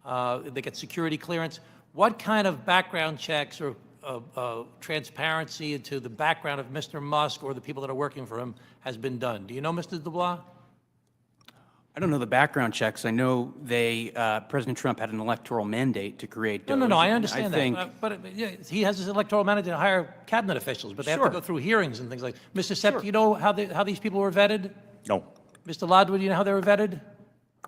They get security clearance. What kind of background checks or transparency into the background of Mr. Musk or the people that are working for him has been done? Do you know, Mr. Dubois? I don't know the background checks. I know President Trump had an electoral mandate to create DOGE. No, I understand that. But yeah, he has his electoral mandate to hire cabinet officials, but they have to go through hearings and things like that. Mr. Sepp, do you know how these people were vetted? No. Mr. Ladwa, do you know how they were vetted?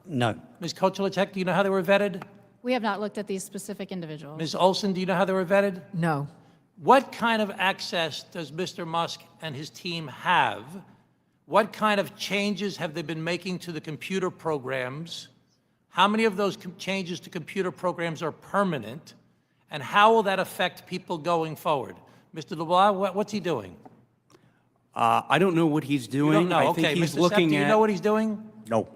No. Ms. Kochelicek, do you know how they were vetted? We have not looked at these specific individuals. Ms. Olson, do you know how they were vetted? No. What kind of access does Mr. Musk and his team have? What kind of changes have they been making to the computer programs? How many of those changes to computer programs are permanent? And how will that affect people going forward? Mr. Dubois, what's he doing? I don't know what he's doing. You don't know. I Okay, think he's Mr. looking Sepp, do you at. know what he's doing? No.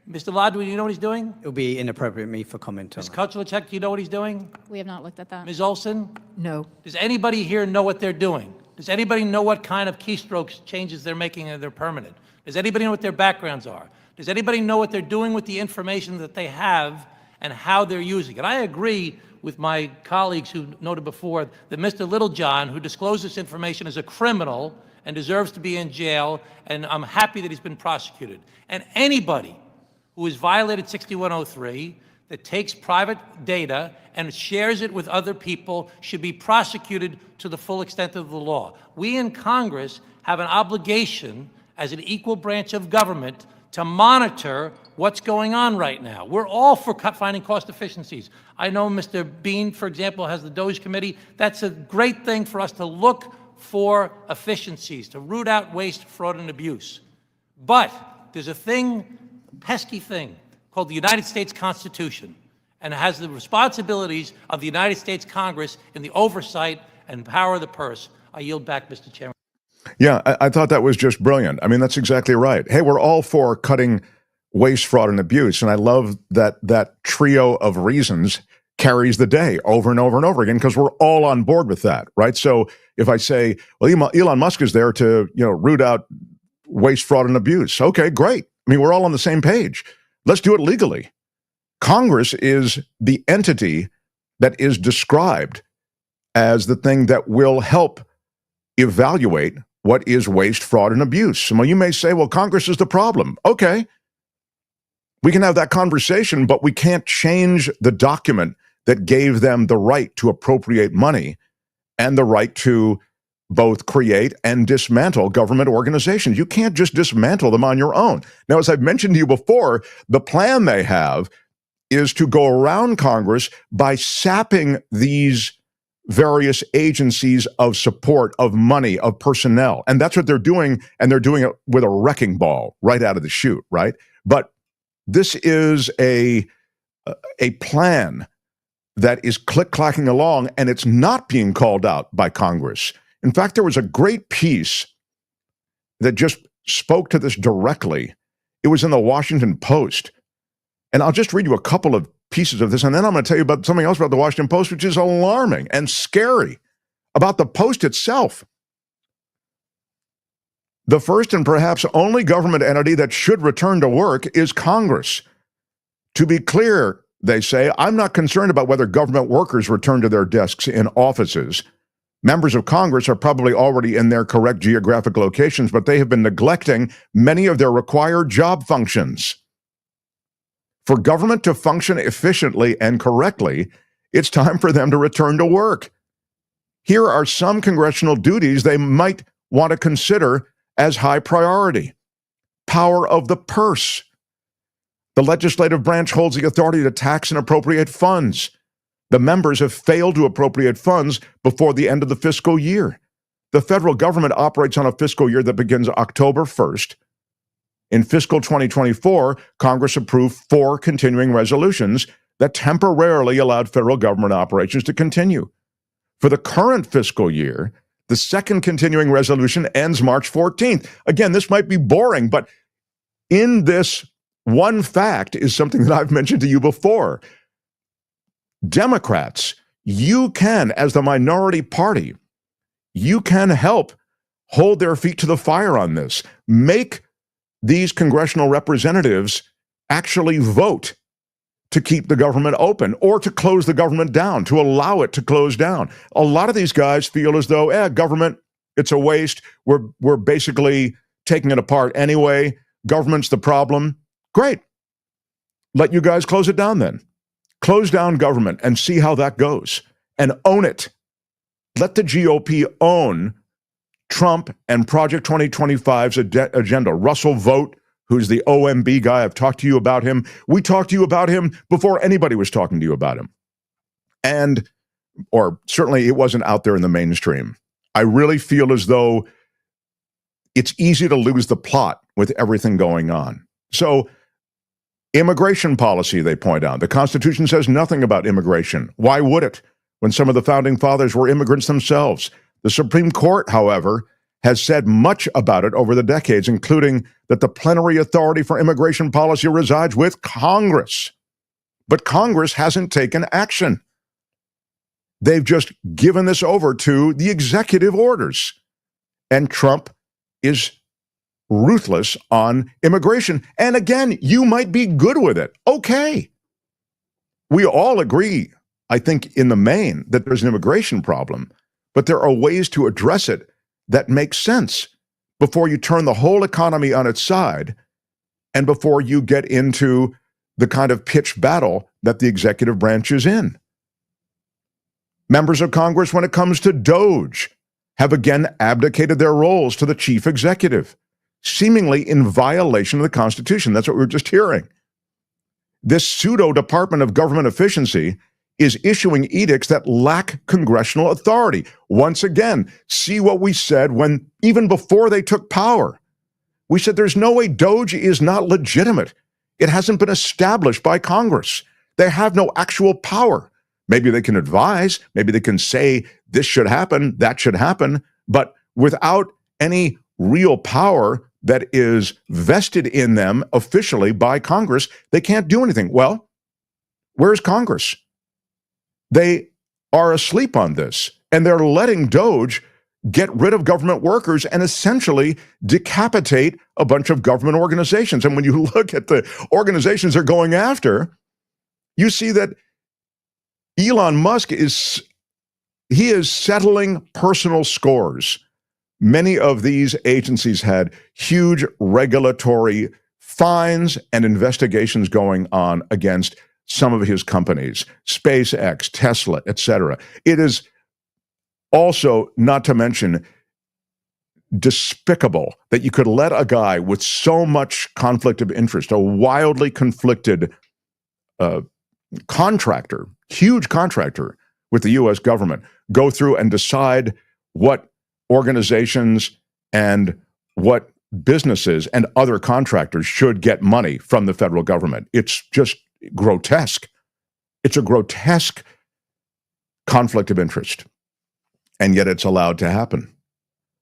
Mr. Ladd, do you know what he's doing? It would be inappropriate of me for comment on Ms. that. Kuchlicek, do you know what he's doing? We have not looked at that. Ms. Olson? No. Does anybody here know what they're doing? Does anybody know what kind of keystrokes changes they're making and they're permanent? Does anybody know what their backgrounds are? Does anybody know what they're doing with the information that they have and how they're using it? I agree with my colleagues who noted before that Mr. Littlejohn, who disclosed this information, is a criminal and deserves to be in jail, and I'm happy that he's been prosecuted. And anybody who has violated 6103, that takes private data and shares it with other people should be prosecuted to the full extent of the law. We in Congress have an obligation as an equal branch of government to monitor what's going on right now. We're all for finding cost efficiencies. I know Mr. Bean, for example, has the DOGE committee. That's a great thing for us to look for efficiencies, to root out waste, fraud, and abuse. But there's a pesky thing called the United States Constitution, and it has the responsibilities of the United States Congress in the oversight and power of the purse. I yield back, Mr. Chairman. Yeah, I thought that was just brilliant. I mean, that's exactly right. Hey, we're all for cutting waste, fraud, and abuse, and I love that trio of reasons carries the day over and over and over again because we're all on board with that, right? So if I say, well, Elon Musk is there to root out waste, fraud, and abuse, okay, great. I mean, we're all on the same page. Let's do it legally. Congress is the entity that is described as the thing that will help evaluate what is waste, fraud, and abuse. Well, you may say, well, Congress is the problem. Okay. We can have that conversation, but we can't change the document that gave them the right to appropriate money and the right to both create and dismantle government organizations. You can't just dismantle them on your own. Now, as I've mentioned to you before, the plan they have is to go around Congress by sapping these various agencies of support, of money, of personnel. And that's what they're doing, and they're doing it with a wrecking ball right out of the chute, right? But this is a plan that is click-clacking along, and it's not being called out by Congress. In fact, there was a great piece that just spoke to this directly. It was in the Washington Post. And I'll just read you a couple of pieces of this, and then I'm going to tell you about something else about the Washington Post, which is alarming and scary about the Post itself. The first and perhaps only government entity that should return to work is Congress. To be clear, they say, I'm not concerned about whether government workers return to their desks in offices. Members of Congress are probably already in their correct geographic locations, but they have been neglecting many of their required job functions. For government to function efficiently and correctly, it's time for them to return to work. Here are some congressional duties they might want to consider as high priority. Power of the purse. The legislative branch holds the authority to tax and appropriate funds. The members have failed to appropriate funds before the end of the fiscal year. The federal government operates on a fiscal year that begins October 1st. In fiscal 2024, Congress approved 4 continuing resolutions that temporarily allowed federal government operations to continue. For the current fiscal year, the second continuing resolution ends March 14th. Again, this might be boring, but in this one fact is something that I've mentioned to you before. Democrats, you can, as the minority party, you can help hold their feet to the fire on this. Make these congressional representatives actually vote to keep the government open or to close the government down, to allow it to close down. A lot of these guys feel as though, government, it's a waste. We're basically taking it apart anyway. Government's the problem. Great. Let you guys close it down then. Close down government and see how that goes and own it. Let the GOP own Trump and Project 2025's agenda. Russell Vogt, who's the OMB guy, I've talked to you about him. We talked to you about him before anybody was talking to you about him. Or certainly it wasn't out there in the mainstream. I really feel as though it's easy to lose the plot with everything going on. So Immigration policy, they point out. The Constitution says nothing about immigration. Why would it, when some of the founding fathers were immigrants themselves? The Supreme Court, however, has said much about it over the decades, including that the plenary authority for immigration policy resides with Congress. But Congress hasn't taken action. They've just given this over to the executive orders. And Trump is ruthless on immigration. And again, you might be good with it. Okay. We all agree, I think, in the main, that there's an immigration problem, but there are ways to address it that make sense before you turn the whole economy on its side and before you get into the kind of pitched battle that the executive branch is in. Members of Congress, when it comes to DOGE, have again abdicated their roles to the chief executive, seemingly in violation of the Constitution. That's what we were just hearing. This pseudo Department of Government Efficiency is issuing edicts that lack congressional authority. Once again, see what we said when, even before they took power. We said there's no way DOGE is not legitimate. It hasn't been established by Congress. They have no actual power. Maybe they can advise, maybe they can say this should happen, that should happen, but without any real power that is vested in them officially by Congress, they can't do anything. Well, where's Congress? They are asleep on this, and they're letting DOGE get rid of government workers and essentially decapitate a bunch of government organizations. And when you look at the organizations they're going after, you see that Elon Musk is settling personal scores. Many of these agencies had huge regulatory fines and investigations going on against some of his companies, SpaceX, Tesla, etc. It is also, not to mention, despicable that you could let a guy with so much conflict of interest, a wildly conflicted contractor, huge contractor with the U.S. government, go through and decide what organizations and what businesses and other contractors should get money from the federal government. It's just grotesque. It's a grotesque conflict of interest, and yet it's allowed to happen.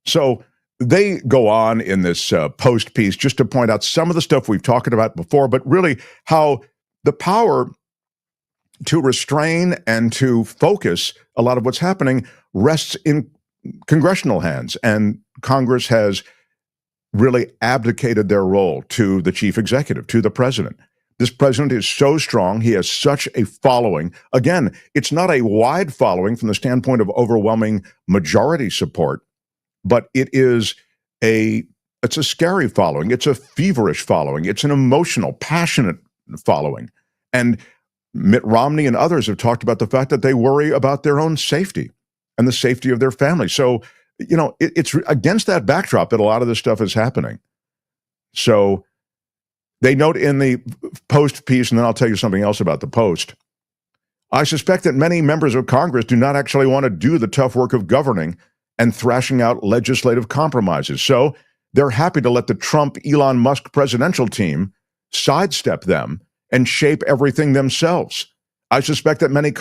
So they go on in this Post piece just to point out some of the stuff we've talked about before, but really how the power to restrain and to focus a lot of what's happening rests in congressional hands, and Congress has really abdicated their role to the chief executive, to the president. This president is so strong. He has such a following. Again, it's not a wide following from the standpoint of overwhelming majority support, but it's a scary following. It's a feverish following. It's an emotional, passionate following. And Mitt Romney and others have talked about the fact that they worry about their own safety and the safety of their family. So, you know, it's against that backdrop that a lot of this stuff is happening. So they note in the Post piece, and then I'll tell you something else about the Post. I suspect that many members of Congress do not actually want to do the tough work of governing and thrashing out legislative compromises. So they're happy to let the Trump-Elon Musk presidential team sidestep them and shape everything themselves. I suspect that many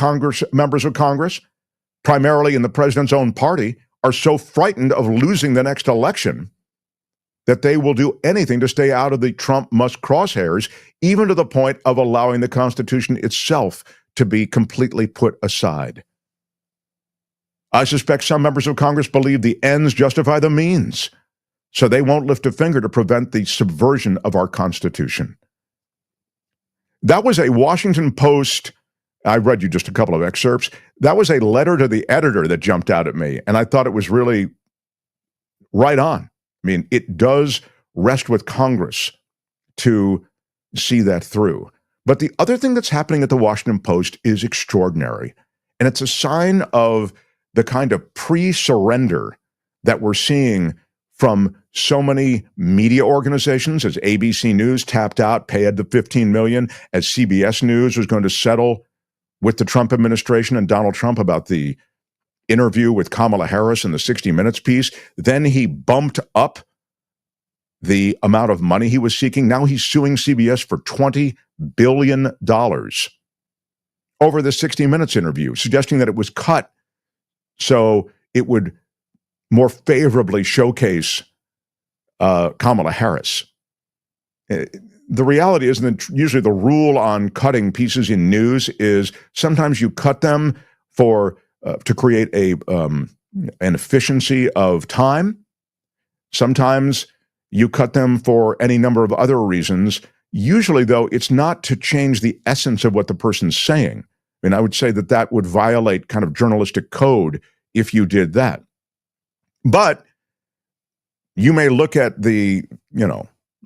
members of Congress, primarily in the president's own party, are so frightened of losing the next election that they will do anything to stay out of the Trump-Musk crosshairs, even to the point of allowing the Constitution itself to be completely put aside. I suspect some members of Congress believe the ends justify the means, so they won't lift a finger to prevent the subversion of our Constitution. That was a Washington Post. I read you just a couple of excerpts. That was a letter to the editor that jumped out at me, and I thought it was really right on. I mean, it does rest with Congress to see that through. But the other thing that's happening at the Washington Post is extraordinary, and it's a sign of the kind of pre-surrender that we're seeing from so many media organizations, as ABC News tapped out, paid the $15 million, as CBS News was going to settle with the Trump administration and Donald Trump about the interview with Kamala Harris in the 60 Minutes piece. Then he bumped up the amount of money he was seeking. Now he's suing CBS for $20 billion over the 60 Minutes interview, suggesting that it was cut so it would more favorably showcase Kamala Harris. The reality is that usually the rule on cutting pieces in news is sometimes you cut them for to create an efficiency of time. Sometimes you cut them for any number of other reasons. Usually, though, it's not to change the essence of what the person's saying. I mean, I would say that that would violate kind of journalistic code if you did that. But you may look at the,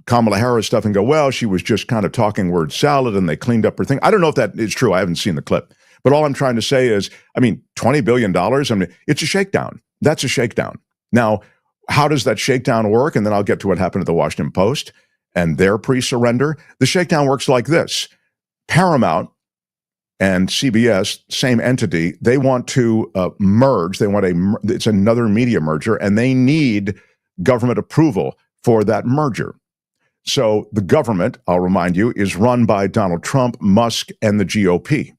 Kamala Harris stuff and go, well, she was just kind of talking word salad and they cleaned up her thing. I don't know if that is true. I haven't seen the clip. But all I'm trying to say is, $20 billion, it's a shakedown. That's a shakedown. Now, how does that shakedown work? And then I'll get to what happened at the Washington Post and their pre-surrender. The shakedown works like this. Paramount and CBS, same entity, they want to merge. It's another media merger, and they need government approval for that merger. So the government, I'll remind you, is run by Donald Trump, Musk, and the GOP.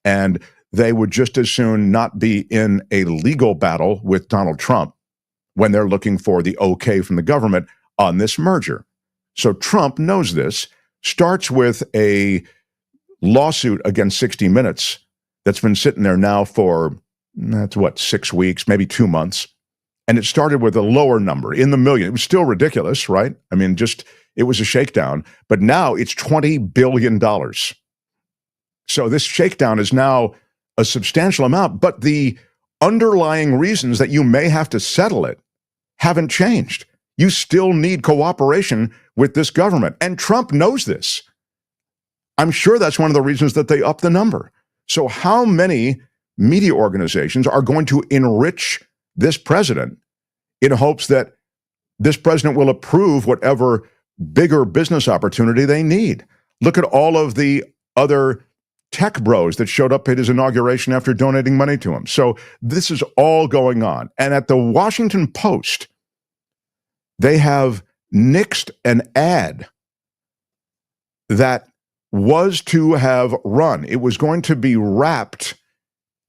And they would just as soon not be in a legal battle with Donald Trump when they're looking for the okay from the government on this merger. So Trump knows this, starts with a lawsuit against 60 Minutes that's been sitting there now for, 6 weeks, maybe 2 months. And it started with a lower number, in the million. It was still ridiculous, right? It was a shakedown. But now it's $20 billion. So this shakedown is now a substantial amount, but the underlying reasons that you may have to settle it haven't changed. You still need cooperation with this government. And Trump knows this. I'm sure that's one of the reasons that they upped the number. So how many media organizations are going to enrich this president in hopes that this president will approve whatever bigger business opportunity they need? Look at all of the other tech bros that showed up at his inauguration after donating money to him. So this is all going on. And at the Washington Post, they have nixed an ad that was to have run. It was going to be wrapped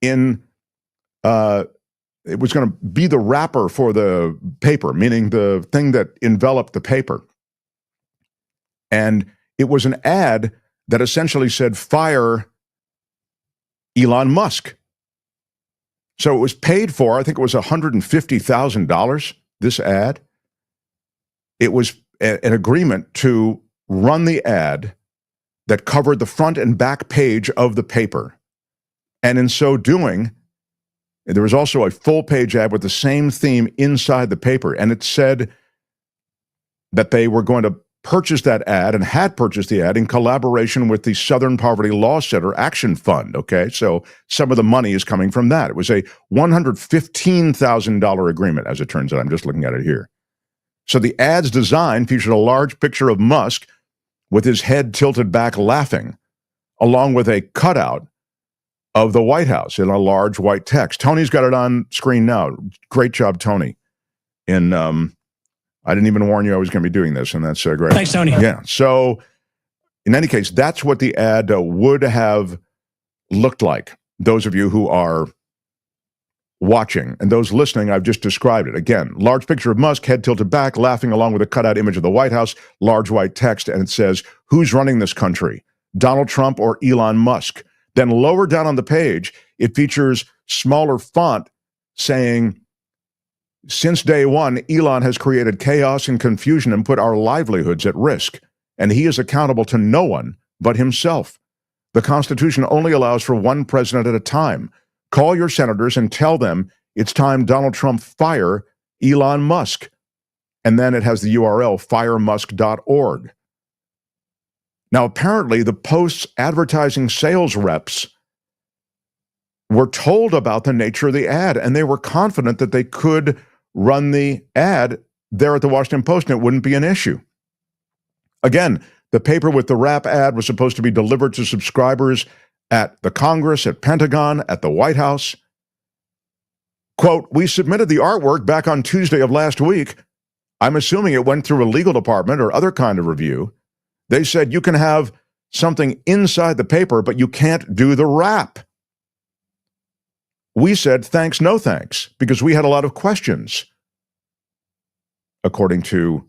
in, it was going to be the wrapper for the paper, meaning the thing that enveloped the paper. And it was an ad that essentially said, fire Elon Musk. So it was paid for, I think it was $150,000, this ad. It was an agreement to run the ad that covered the front and back page of the paper. And in so doing, there was also a full-page ad with the same theme inside the paper. And it said that they were going to purchase that ad and had purchased the ad in collaboration with the Southern Poverty Law Center Action Fund, okay? So some of the money is coming from that. It was a $115,000 agreement, as it turns out. I'm just looking at it here. So the ad's design featured a large picture of Musk with his head tilted back laughing, along with a cutout of the White House in a large white text. Tony's got it on screen now. Great job, Tony. I didn't even warn you I was going to be doing this, and that's great. Thanks, Tony. Yeah. So, in any case, that's what the ad would have looked like. Those of you who are watching and those listening, I've just described it. Again, large picture of Musk, head tilted back, laughing, along with a cutout image of the White House, large white text, and it says, who's running this country, Donald Trump or Elon Musk? Then lower down on the page, it features smaller font saying, since day one, Elon has created chaos and confusion and put our livelihoods at risk, and he is accountable to no one but himself. The Constitution only allows for one president at a time. Call your senators and tell them it's time Donald Trump fire Elon Musk. And then it has the URL, firemusk.org. Now, apparently, the Post's advertising sales reps were told about the nature of the ad, and they were confident that they could run the ad there at the Washington Post, and it wouldn't be an issue. Again, the paper with the wrap ad was supposed to be delivered to subscribers at the Congress, at Pentagon, at the White House. Quote, we submitted the artwork back on Tuesday of last week. I'm assuming it went through a legal department or other kind of review. They said you can have something inside the paper, but you can't do the wrap. We said thanks, no thanks, because we had a lot of questions, according to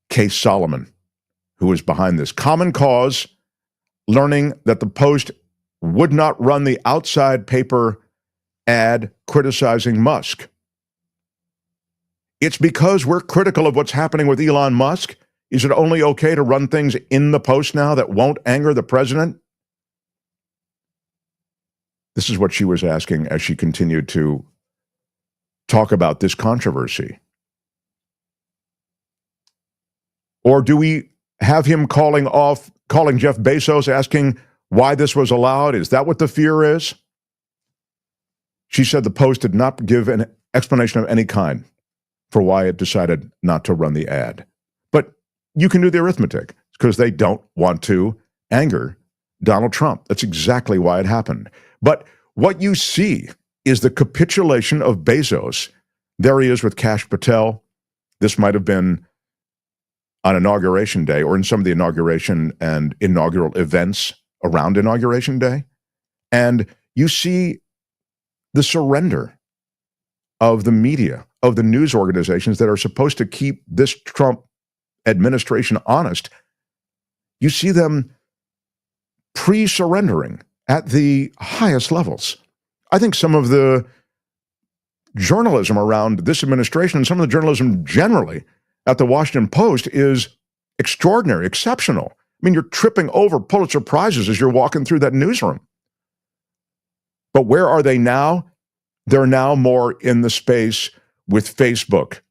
Case Solomon, who was behind this. Common Cause, learning that the Post would not run the outside paper ad criticizing Musk. It's because we're critical of what's happening with Elon Musk. Is it only okay to run things in the Post now that won't anger the president? This is what she was asking as she continued to talk about this controversy. Or do we have him calling Jeff Bezos, asking why this was allowed? Is that what the fear is? She said the Post did not give an explanation of any kind for why it decided not to run the ad. But you can do the arithmetic, because they don't want to anger Donald Trump. That's exactly why it happened. But what you see is the capitulation of Bezos. There he is with Kash Patel. This might have been on Inauguration Day or in some of the inauguration and inaugural events around Inauguration Day. And you see the surrender of the media, of the news organizations that are supposed to keep this Trump administration honest. You see them pre-surrendering at the highest levels. I think some of the journalism around this administration and some of the journalism generally at the Washington Post is extraordinary, exceptional. I mean, you're tripping over Pulitzer Prizes as you're walking through that newsroom. But where are they now? They're now more in the space with Facebook.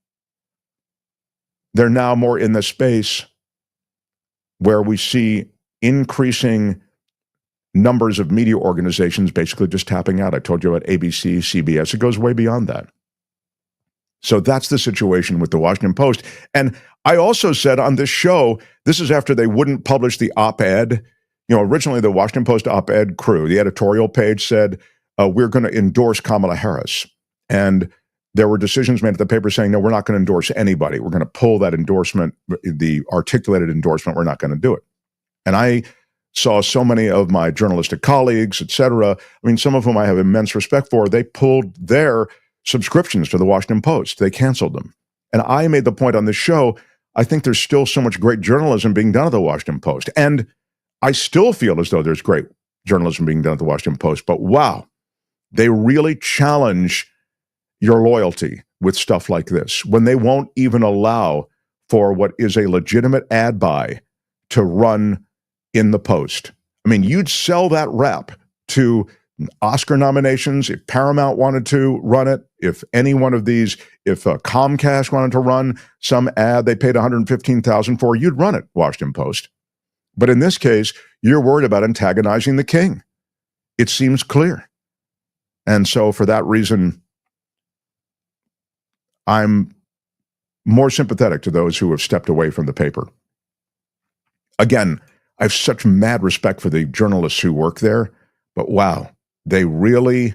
They're now more in the space where we see increasing numbers of media organizations basically just tapping out. I told you about ABC, CBS. It goes way beyond that. So that's the situation with the Washington Post. And I also said on this show, this is after they wouldn't publish the op-ed. You know, originally the Washington Post op-ed crew, the editorial page said, we're going to endorse Kamala Harris. And there were decisions made at the paper saying, no, we're not going to endorse anybody. We're going to pull that endorsement, the articulated endorsement. We're not going to do it. And I saw so many of my journalistic colleagues, et cetera, I mean, some of whom I have immense respect for, they pulled their subscriptions to the Washington Post. They canceled them. And I made the point on this show, I think there's still so much great journalism being done at the Washington Post. And I still feel as though there's great journalism being done at the Washington Post. But wow, they really challenge your loyalty with stuff like this when they won't even allow for what is a legitimate ad buy to run in the Post. I mean, you'd sell that rep to Oscar nominations if Paramount wanted to run it, if any one of these, if Comcast wanted to run some ad they paid $115,000 for, you'd run it, Washington Post. But in this case, you're worried about antagonizing the king. It seems clear. And so for that reason, I'm more sympathetic to those who have stepped away from the paper. Again, I have such mad respect for the journalists who work there, but wow, they really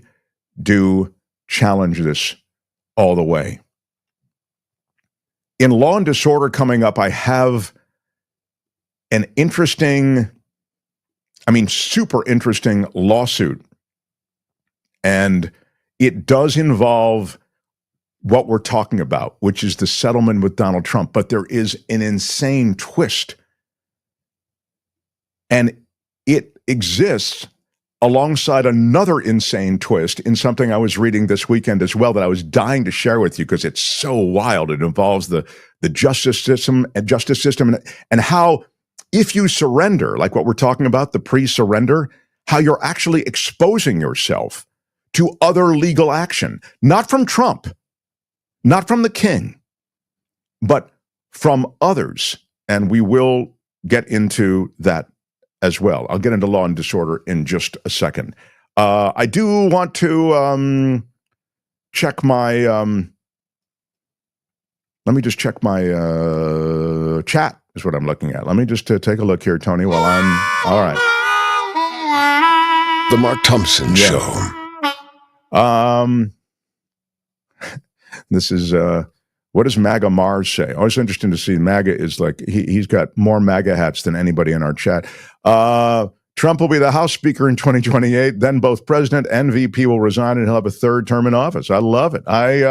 do challenge this all the way. In Law and Disorder coming up, I have an interesting, super interesting lawsuit. And it does involve what we're talking about, which is the settlement with Donald Trump. But there is an insane twist. And it exists alongside another insane twist in something I was reading this weekend as well that I was dying to share with you because it's so wild. It involves the justice system and how if you surrender, like what we're talking about, the pre-surrender, how you're actually exposing yourself to other legal action, not from Trump, not from the king, but from others. And we will get into that as well. I'll get into Law and Disorder in just a second. I do want to check my, let me just check my chat is what I'm looking at. Let me just take a look here, Tony, while all right. The Mark Thompson Show. This is What does MAGA Mars say? Oh, it's interesting to see. MAGA is like, he's got more MAGA hats than anybody in our chat. Trump will be the House Speaker in 2028. Then both President and VP will resign, and he'll have a third term in office. I love it. I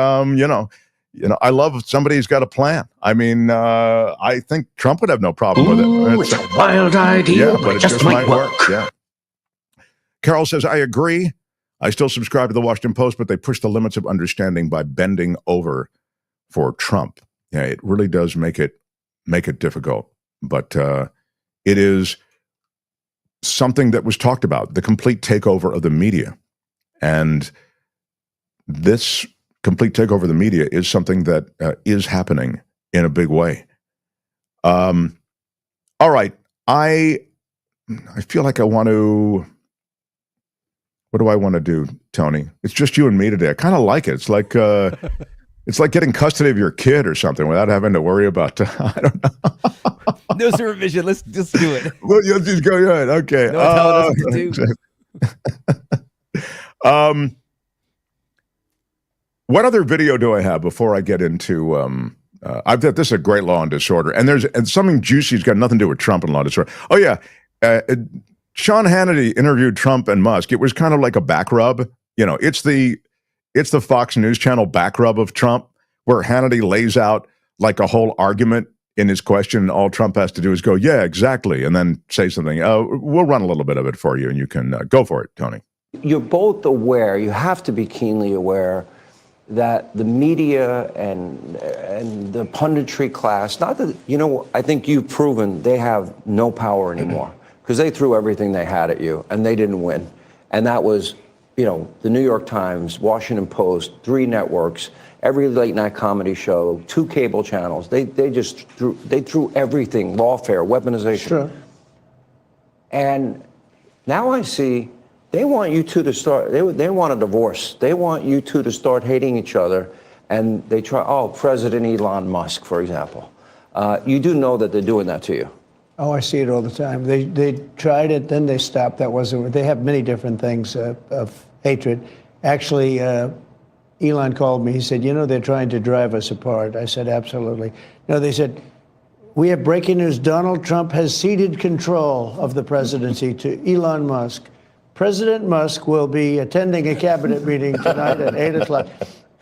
love somebody who's got a plan. I mean, I think Trump would have no problem with it. It's a wild idea, but it just might work. Yeah. Carol says, I agree. I still subscribe to the Washington Post, but they push the limits of understanding by bending over for Trump. Yeah, it really does make it difficult. But it is something that was talked about, the complete takeover of the media. And this complete takeover of the media is something that is happening in a big way. All right. I feel like I want to... What do I want to do, Tony? It's just you and me today. I kind of like it. It's like getting custody of your kid or something without having to worry about. I don't know. No supervision. Let's just do it. Well, you'll just go ahead. Okay. No one telling us what to do. What other video do I have before I get into? I've got this is a great Law and Disorder, and something juicy's got nothing to do with Trump and Law and Disorder. Oh yeah. Sean Hannity interviewed Trump and Musk. It was kind of like a back rub. You know, it's the Fox News Channel back rub of Trump, where Hannity lays out like a whole argument in his question. And all Trump has to do is go, yeah, exactly, and then say something. We'll run a little bit of it for you, and you can go for it, Tony. You're both aware, you have to be keenly aware, that the media and the punditry class, not that, I think you've proven they have no power anymore. Because they threw everything they had at you, and they didn't win. And that was, the New York Times, Washington Post, 3 networks, every late night comedy show, 2 cable channels. They threw everything, lawfare, weaponization. Sure. And now I see they want you two to start, they want a divorce. They want you two to start hating each other. And they try, President Elon Musk, for example. You do know that they're doing that to you. Oh, I see it all the time. They tried it, then they stopped. That wasn't. They have many different things of hatred. Actually, Elon called me. He said, they're trying to drive us apart. I said, absolutely. No, they said, we have breaking news. Donald Trump has ceded control of the presidency to Elon Musk. President Musk will be attending a cabinet meeting tonight at 8 o'clock.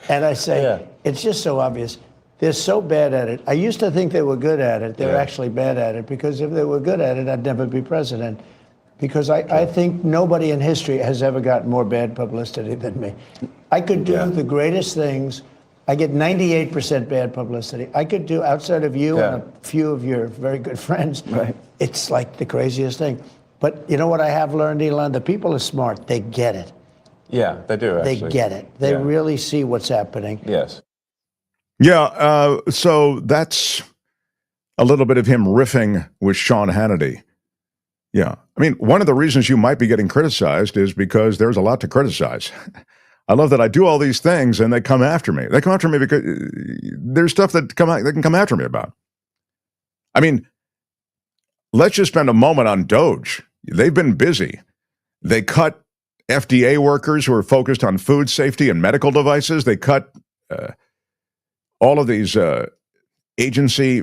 And I say, It's just so obvious. They're so bad at it. I used to think they were good at it. They're actually bad at it, because if they were good at it, I'd never be president. Because I think nobody in history has ever gotten more bad publicity than me. I could do the greatest things. I get 98% bad publicity. I could do, outside of you and a few of your very good friends, it's like the craziest thing. But you know what I have learned, Elon? The people are smart. They get it. Yeah, they do, actually. They get it. They really see what's happening. Yes. Yeah, so that's a little bit of him riffing with Sean Hannity. Yeah, I mean, one of the reasons you might be getting criticized is because there's a lot to criticize. I love that I do all these things and they come after me. They come after me because there's stuff that they can come after me about. I mean, let's just spend a moment on DOGE. They've been busy. They cut FDA workers who are focused on food safety and medical devices. They cut all of these agency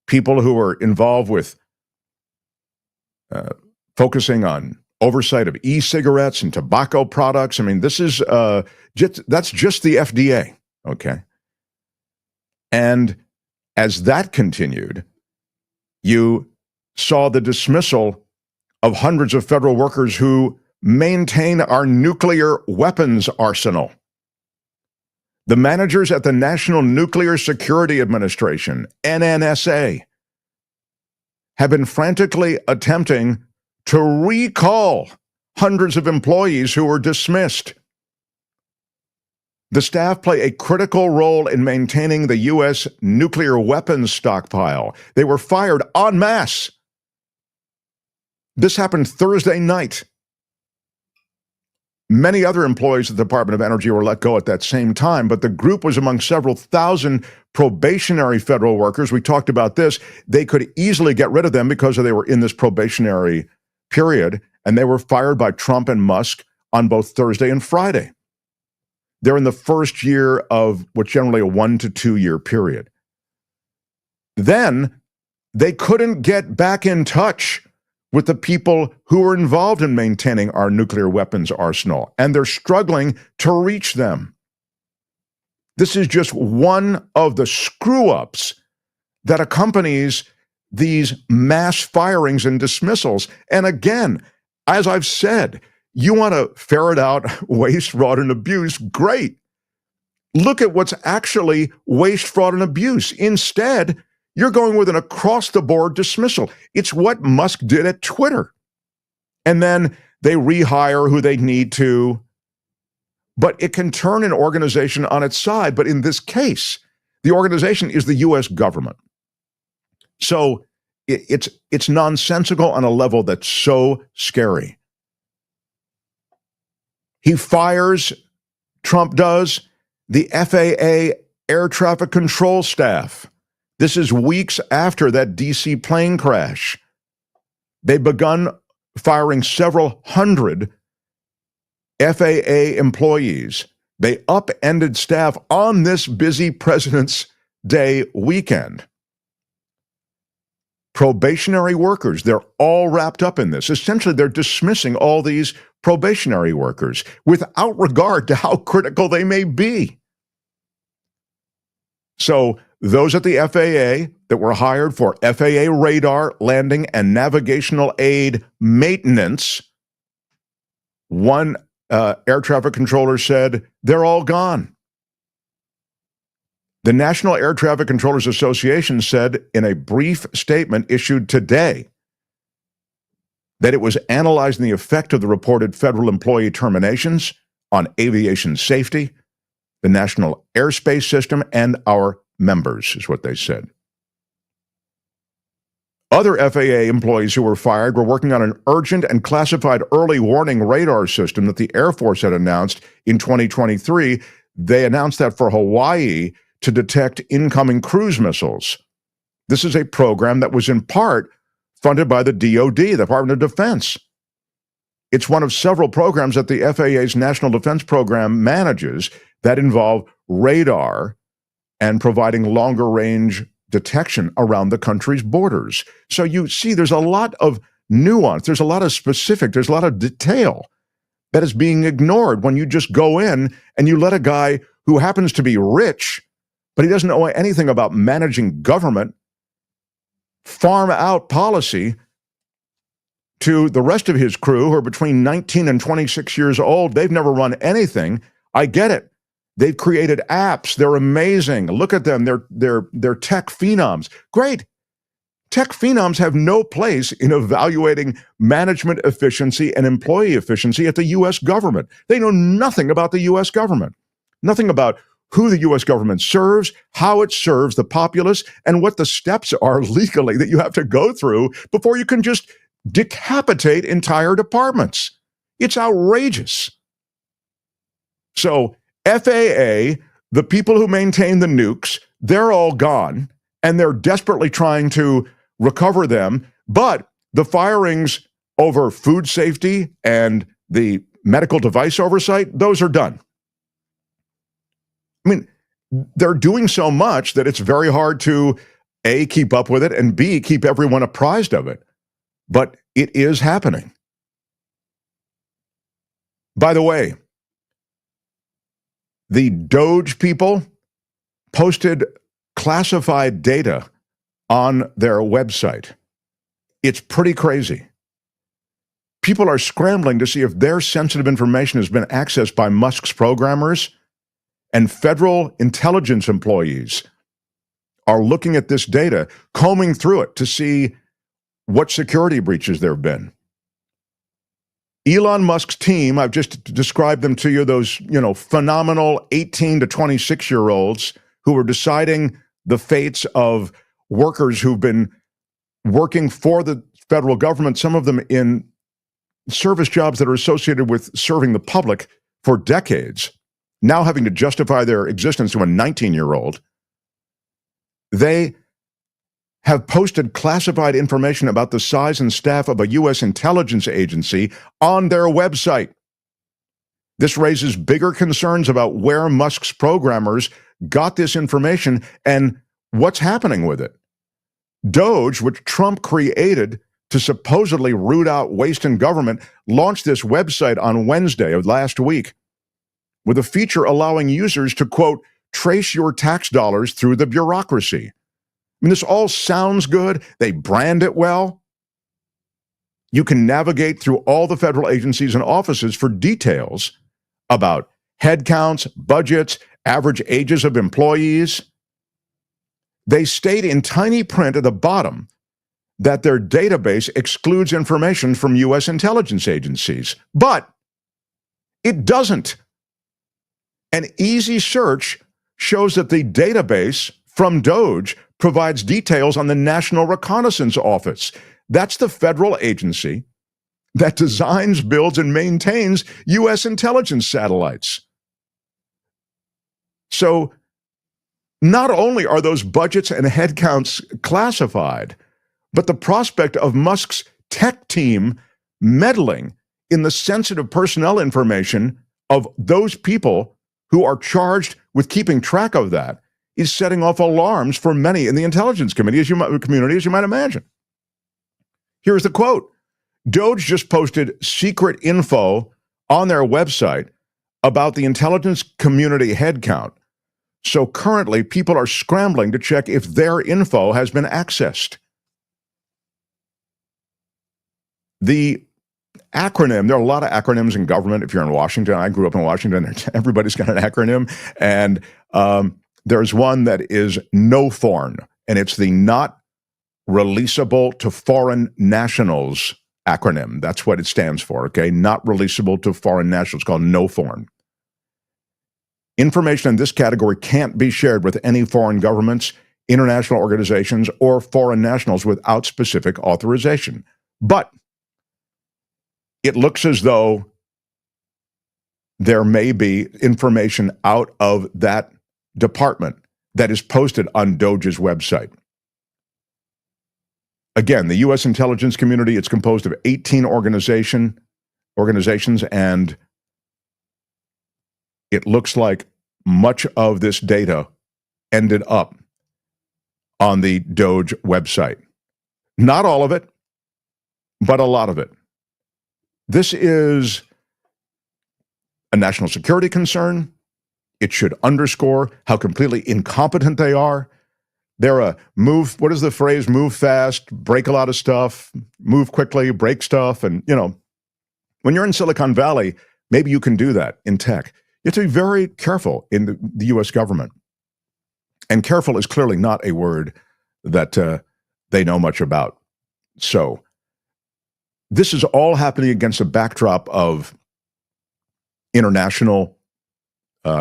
people who are involved with focusing on oversight of e-cigarettes and tobacco products. I mean, this is that's just the FDA, okay? And as that continued, you saw the dismissal of hundreds of federal workers who maintain our nuclear weapons arsenal. The managers at the National Nuclear Security Administration, NNSA, have been frantically attempting to recall hundreds of employees who were dismissed. The staff play a critical role in maintaining the U.S. nuclear weapons stockpile. They were fired en masse. This happened Thursday night. Many other employees of the Department of Energy were let go at that same time, but the group was among several thousand probationary federal workers. We talked about this. They could easily get rid of them because they were in this probationary period, and they were fired by Trump and Musk on both Thursday and Friday. They're in the first year of what's generally a 1 to 2 year period. Then they couldn't get back in touch with the people who are involved in maintaining our nuclear weapons arsenal, and they're struggling to reach them. This is just one of the screw-ups that accompanies these mass firings and dismissals. And again, as I've said, you want to ferret out waste, fraud, and abuse? Great. Look at what's actually waste, fraud, and abuse. Instead, you're going with an across-the-board dismissal. It's what Musk did at Twitter. And then they rehire who they need to. But it can turn an organization on its side. But in this case, the organization is the U.S. government. So it's nonsensical on a level that's so scary. He fires, Trump does, the FAA air traffic control staff. This is weeks after that D.C. plane crash. They've begun firing several hundred FAA employees. They upended staff on this busy President's Day weekend. Probationary workers, they're all wrapped up in this. Essentially, they're dismissing all these probationary workers without regard to how critical they may be. So those at the FAA that were hired for FAA radar, landing, and navigational aid maintenance, one air traffic controller said, they're all gone. The National Air Traffic Controllers Association said in a brief statement issued today that it was analyzing the effect of the reported federal employee terminations on aviation safety, the national airspace system, and our members, is what they said. Other FAA employees who were fired were working on an urgent and classified early warning radar system that the Air Force had announced in 2023. They announced that for Hawaii to detect incoming cruise missiles. This is a program that was in part funded by the DOD, the Department of Defense. It's one of several programs that the FAA's National Defense Program manages that involve radar and providing longer range detection around the country's borders. So you see, there's a lot of nuance, there's a lot of specific, there's a lot of detail that is being ignored when you just go in and you let a guy who happens to be rich, but he doesn't know anything about managing government, farm out policy to the rest of his crew who are between 19 and 26 years old. They've never run anything. I get it. They've created apps. They're amazing. Look at them. They're tech phenoms. Great. Tech phenoms have no place in evaluating management efficiency and employee efficiency at the U.S. government. They know nothing about the U.S. government, nothing about who the U.S. government serves, how it serves the populace, and what the steps are legally that you have to go through before you can just decapitate entire departments. It's outrageous. So FAA, the people who maintain the nukes, they're all gone, and they're desperately trying to recover them. But the firings over food safety and the medical device oversight, those are done. I mean, they're doing so much that it's very hard to, A, keep up with it, and B, keep everyone apprised of it. But it is happening. By the way, the DOGE people posted classified data on their website. It's pretty crazy. People are scrambling to see if their sensitive information has been accessed by Musk's programmers, and federal intelligence employees are looking at this data, combing through it to see what security breaches there have been. Elon Musk's team, I've just described them to you, those, phenomenal 18 to 26-year-olds who are deciding the fates of workers who've been working for the federal government, some of them in service jobs that are associated with serving the public for decades, now having to justify their existence to a 19-year-old. They have posted classified information about the size and staff of a U.S. intelligence agency on their website. This raises bigger concerns about where Musk's programmers got this information and what's happening with it. DOGE, which Trump created to supposedly root out waste in government, launched this website on Wednesday of last week with a feature allowing users to, quote, trace your tax dollars through the bureaucracy. I mean, this all sounds good. They brand it well. You can navigate through all the federal agencies and offices for details about headcounts, budgets, average ages of employees. They state in tiny print at the bottom that their database excludes information from U.S. intelligence agencies, but it doesn't. An easy search shows that the database from DOGE provides details on the National Reconnaissance Office. That's the federal agency that designs, builds, and maintains U.S. intelligence satellites. So not only are those budgets and headcounts classified, but the prospect of Musk's tech team meddling in the sensitive personnel information of those people who are charged with keeping track of that is setting off alarms for many in the intelligence community, as you might imagine. Here's the quote. DOGE just posted secret info on their website about the intelligence community headcount. So currently, people are scrambling to check if their info has been accessed. The acronym, there are a lot of acronyms in government. If you're in Washington, I grew up in Washington, everybody's got an acronym. And there's one that is NOFORN, and it's the Not Releasable to Foreign Nationals acronym. That's what it stands for, okay? Not releasable to foreign nationals, called NOFORN. Information in this category can't be shared with any foreign governments, international organizations, or foreign nationals without specific authorization. But it looks as though there may be information out of that department that is posted on DOGE's website. Again, the U.S. intelligence community, it's composed of 18 organizations, and it looks like much of this data ended up on the DOGE website. Not all of it, but a lot of it. This is a national security concern. It should underscore how completely incompetent they are. They're a move, what is the phrase? Move fast, break a lot of stuff, move quickly, break stuff. And, you know, when you're in Silicon Valley, maybe you can do that in tech. You have to be very careful in the U.S. government. And careful is clearly not a word that they know much about. So this is all happening against a backdrop of international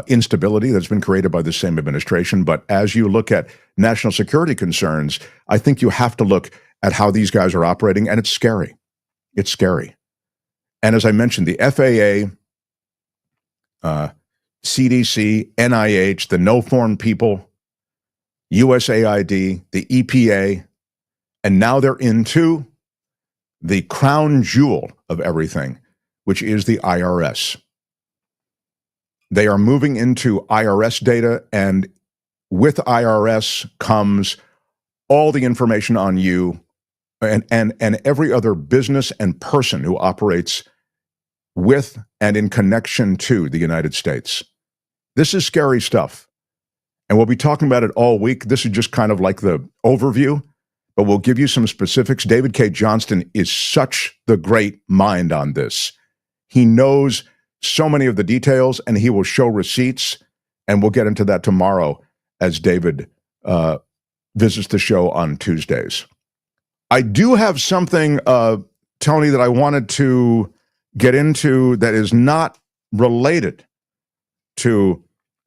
instability that's been created by the same administration. But as you look at national security concerns, I think you have to look at how these guys are operating, and it's scary. It's scary. And as I mentioned, the FAA, CDC, NIH, the NOFORN people, USAID, the EPA, and now they're into the crown jewel of everything, which is the IRS. They are moving into IRS data, and with IRS comes all the information on you and every other business and person who operates with and in connection to the United States. This is scary stuff, and we'll be talking about it all week. This is just kind of like the overview, but we'll give you some specifics. David K. Johnston is such the great mind on this. He knows so many of the details, and he will show receipts, and we'll get into that tomorrow as David visits the show on Tuesdays. I do have something, Tony, that I wanted to get into that is not related to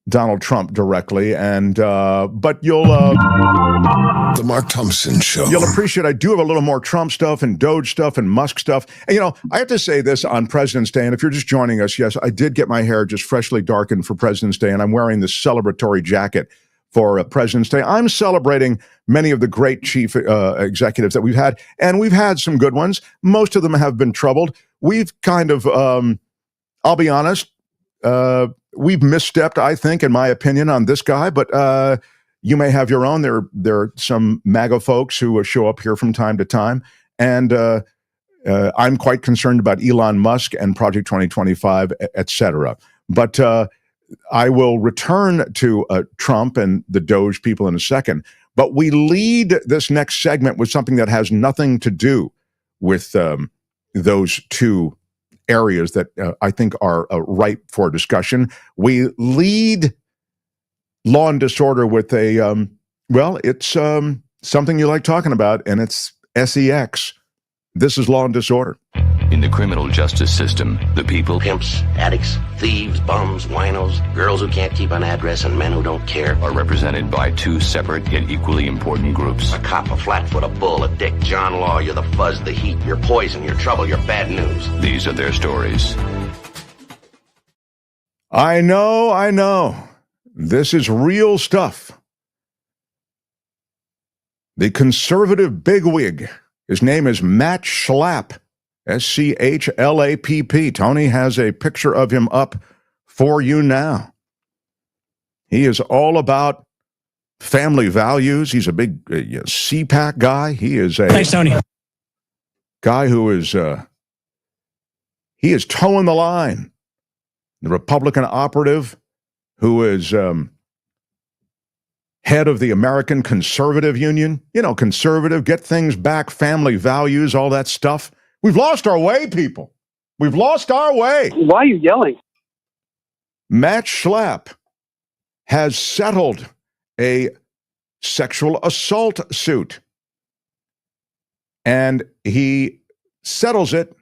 Donald Trump directly, and but you'll The Mark Thompson Show. You'll appreciate I do have a little more Trump stuff and DOGE stuff and Musk stuff. And, you know, I have to say this on President's Day, and if you're just joining us, yes, I did get my hair just freshly darkened for President's Day, and I'm wearing this celebratory jacket for President's Day. I'm celebrating many of the great chief executives that we've had, and we've had some good ones. Most of them have been troubled. We've kind of, I'll be honest, we've misstepped, I think, in my opinion, on this guy, but you may have your own. There are some MAGA folks who show up here from time to time, and I'm quite concerned about Elon Musk and Project 2025, et cetera. But I will return to Trump and the DOGE people in a second. But we lead this next segment with something that has nothing to do with those two areas that I think are ripe for discussion. We lead law and disorder with a, it's something you like talking about, and it's SEX. This is Law and Disorder. In the criminal justice system, the people, Pimps, addicts, thieves, bums, winos, girls who can't keep an address, and men who don't care. are represented by two separate yet equally important groups. A cop, a flatfoot, a bull, a dick, John Law. You're the fuzz, the heat, you're poison, you're trouble, you're bad news. These are their stories. I know. This is real stuff. The conservative bigwig, his name is Matt Schlapp, SCHLAPP. Tony has a picture of him up for you now. He is all about family values. He's a big CPAC guy. He is a Thanks, Tony. Guy who is he is towing the line. The Republican operative who is head of the American Conservative Union. You know, conservative, get things back, family values, all that stuff. We've lost our way, people. We've lost our way. Why are you yelling? Matt Schlapp has settled a sexual assault suit. And he settles it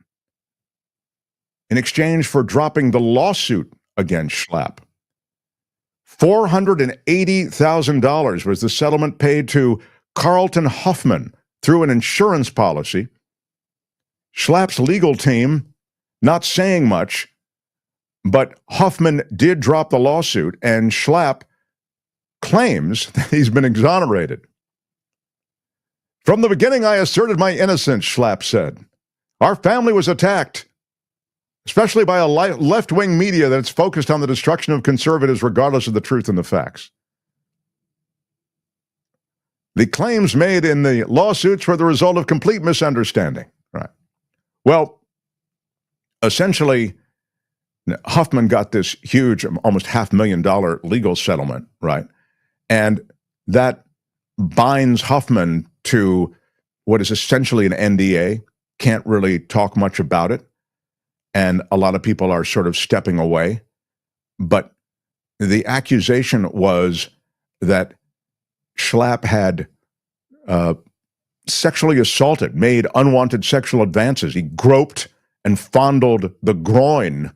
in exchange for dropping the lawsuit against Schlapp. $480,000 was the settlement paid to Carlton Huffman through an insurance policy. Schlapp's legal team not saying much, but Huffman did drop the lawsuit, and Schlapp claims that he's been exonerated. From the beginning, I asserted my innocence, Schlapp said. Our family was attacked, especially by a left-wing media that's focused on the destruction of conservatives regardless of the truth and the facts. The claims made in the lawsuits were the result of complete misunderstanding. Right. Well, essentially, Huffman got this huge, almost $500,000 legal settlement, right? And that binds Huffman to what is essentially an NDA, can't really talk much about it. And a lot of people are sort of stepping away. But the accusation was that Schlapp had sexually assaulted, made unwanted sexual advances. He groped and fondled the groin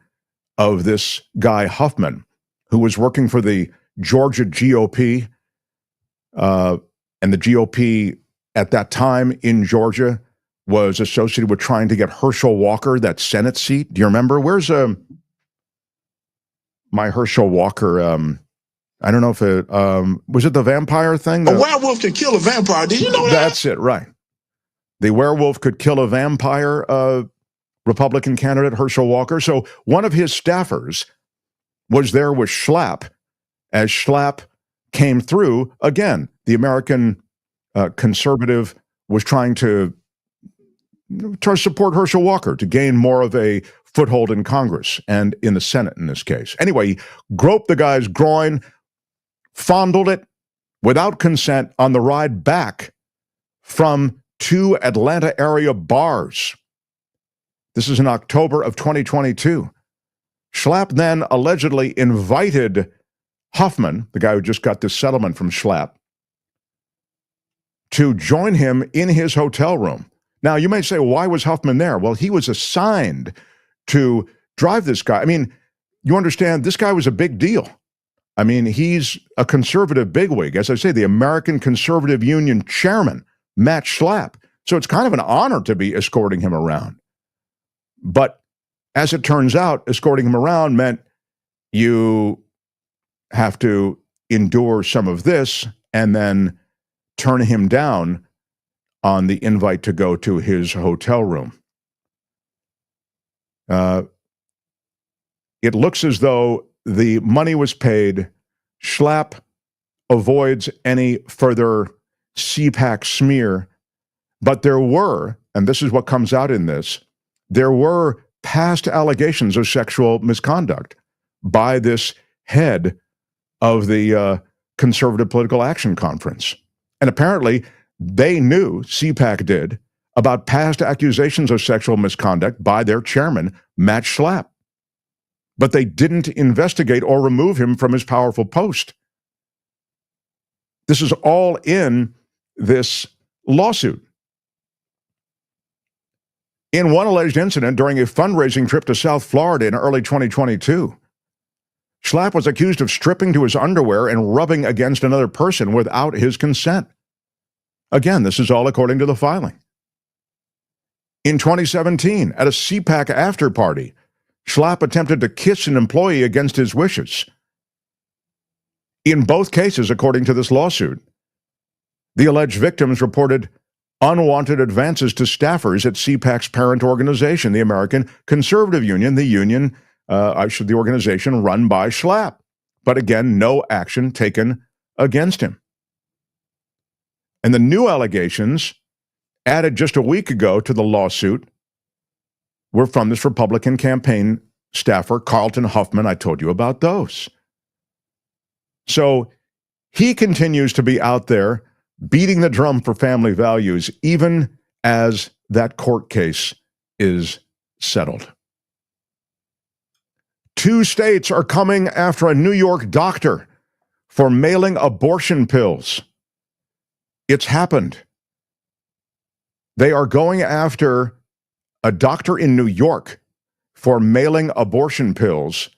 of this guy, Huffman, who was working for the Georgia GOP. And the GOP at that time in Georgia was associated with trying to get Herschel Walker that Senate seat. Do you remember? Where's my Herschel Walker? I don't know if it was it the vampire thing? A werewolf could kill a vampire. Did you know that? That's it, right. The werewolf could kill a vampire, Republican candidate Herschel Walker. So one of his staffers was there with Schlapp as Schlapp came through. Again, the American conservative was trying to support Herschel Walker to gain more of a foothold in Congress and in the Senate in this case. Anyway, he groped the guy's groin, fondled it without consent on the ride back from two Atlanta area bars. This is in October of 2022. Schlapp then allegedly invited Huffman, the guy who just got this settlement from Schlapp, to join him in his hotel room. Now, you may say, why was Huffman there? Well, he was assigned to drive this guy. I mean, you understand, this guy was a big deal. I mean, he's a conservative bigwig. As I say, the American Conservative Union chairman, Matt Schlapp. So it's kind of an honor to be escorting him around. But as it turns out, escorting him around meant you have to endure some of this and then turn him down on the invite to go to his hotel room. it looks as though the money was paid. Schlapp avoids any further CPAC smear. But there were, and this is what comes out in this, there were past allegations of sexual misconduct by this head of the Conservative Political Action Conference. And apparently they knew, CPAC did, about past accusations of sexual misconduct by their chairman, Matt Schlapp. But they didn't investigate or remove him from his powerful post. This is all in this lawsuit. In one alleged incident during a fundraising trip to South Florida in early 2022, Schlapp was accused of stripping to his underwear and rubbing against another person without his consent. Again, this is all according to the filing. In 2017, at a CPAC after party, Schlapp attempted to kiss an employee against his wishes. In both cases, according to this lawsuit, the alleged victims reported unwanted advances to staffers at CPAC's parent organization, the American Conservative Union, the organization run by Schlapp. But again, no action taken against him. And the new allegations added just a week ago to the lawsuit were from this Republican campaign staffer, Carlton Huffman. I told you about those. So he continues to be out there beating the drum for family values, even as that court case is settled. 2 states are coming after a New York doctor for mailing abortion pills. It's happened. They are going after a doctor in New York for mailing abortion pills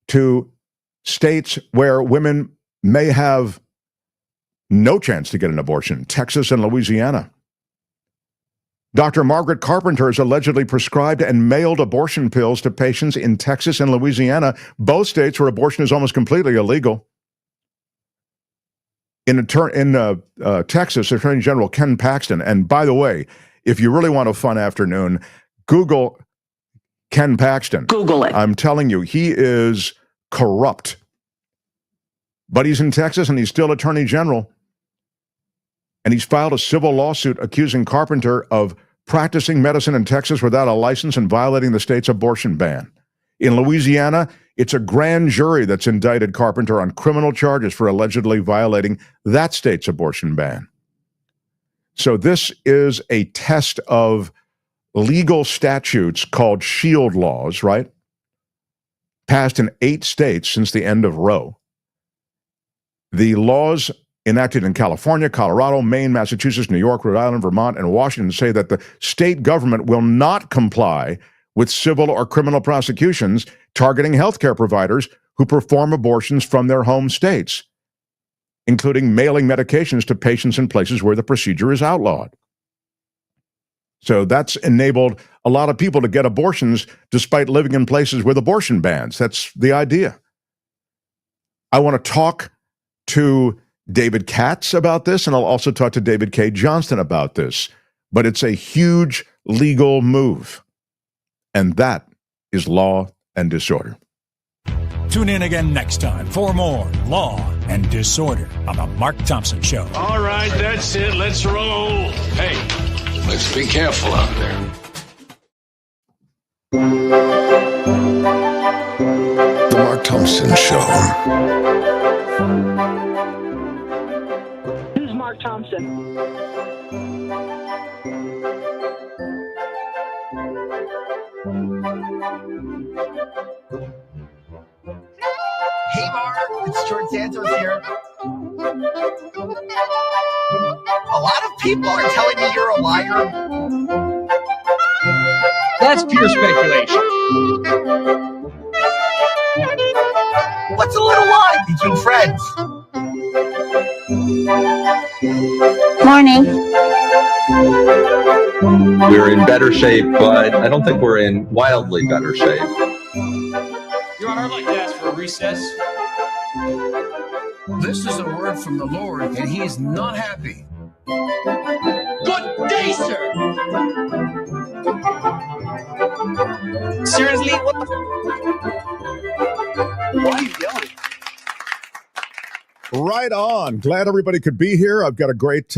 to states where women may have no chance to get an abortion, Texas and Louisiana. Dr. Margaret Carpenter has allegedly prescribed and mailed abortion pills to patients in Texas and Louisiana, both states where abortion is almost completely illegal. In Texas, Attorney General Ken Paxton, and by the way, if you really want a fun afternoon, Google Ken Paxton. Google it. I'm telling you, he is corrupt. But he's in Texas and he's still Attorney General. And he's filed a civil lawsuit accusing Carpenter of practicing medicine in Texas without a license and violating the state's abortion ban. In Louisiana, it's a grand jury that's indicted Carpenter on criminal charges for allegedly violating that state's abortion ban. So this is a test of legal statutes called shield laws, right? Passed in 8 states since the end of Roe. The laws enacted in California, Colorado, Maine, Massachusetts, New York, Rhode Island, Vermont, and Washington say that the state government will not comply with civil or criminal prosecutions targeting healthcare providers who perform abortions from their home states, including mailing medications to patients in places where the procedure is outlawed. So that's enabled a lot of people to get abortions despite living in places with abortion bans. That's the idea. I want to talk to David Katz about this, and I'll also talk to David K. Johnston about this. But it's a huge legal move, and that is Law and Disorder. Tune in again next time for more Law and Disorder on The Mark Thompson Show. All right, that's it. Let's roll. Hey, let's be careful out there. The Mark Thompson Show. Who's Mark Thompson? Hey, Mark, it's George Santos here. A lot of people are telling me you're a liar. That's pure speculation. What's a little lie between friends? Morning. We're in better shape, but I don't think we're in wildly better shape. Your Honor, I'd like to ask for a recess. This is a word from the Lord, and he is not happy. Good day, sir. Seriously? What the Right on. Glad everybody could be here. I've got a great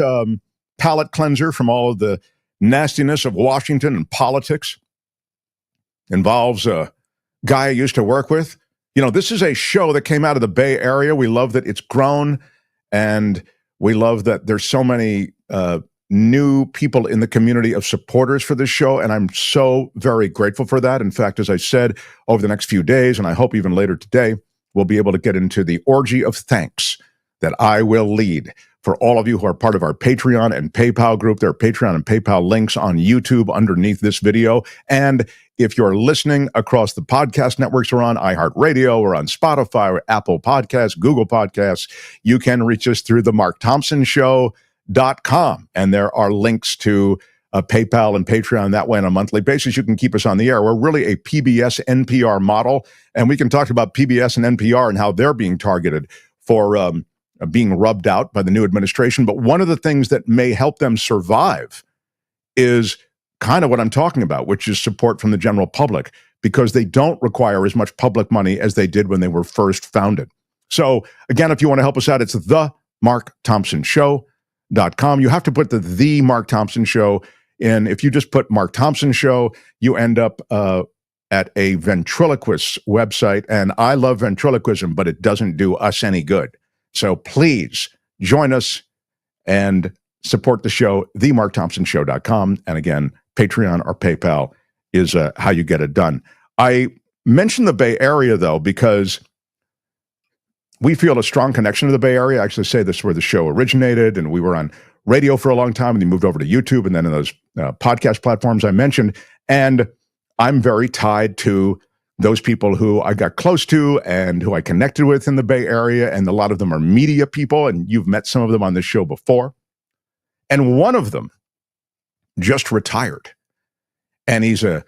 palate cleanser from all of the nastiness of Washington and politics. Involves a guy I used to work with. You know, this is a show that came out of the Bay Area. We love that it's grown, and we love that there's so many new people in the community of supporters for this show, and I'm so very grateful for that. In fact, as I said, over the next few days, and I hope even later today, we'll be able to get into the orgy of thanks that I will lead for all of you who are part of our Patreon and PayPal group. There are Patreon and PayPal links on YouTube underneath this video. And if you're listening across the podcast networks, we're on iHeartRadio, we're on Spotify, or Apple Podcasts, Google Podcasts. You can reach us through the MarkThompsonShow.com. And there are links to PayPal and Patreon that way on a monthly basis. You can keep us on the air. We're really a PBS NPR model, and we can talk about PBS and NPR and how they're being targeted for being rubbed out by the new administration. But one of the things that may help them survive is kind of what I'm talking about, which is support from the general public, because they don't require as much public money as they did when they were first founded. So again, if you want to help us out, it's themarkthompsonshow.com. You have to put the Mark Thompson Show in. If you just put Mark Thompson Show, you end up at a ventriloquist website. And I love ventriloquism, but it doesn't do us any good. So please join us and support the show, themarkthompsonshow.com. And again, Patreon or PayPal is how you get it done. I mentioned the Bay Area, though, because we feel a strong connection to the Bay Area. I actually say this is where the show originated, and we were on radio for a long time, and then moved over to YouTube, and then in those podcast platforms I mentioned. And I'm very tied to those people who I got close to and who I connected with in the Bay Area, and a lot of them are media people, and you've met some of them on this show before. And one of them just retired, and he's a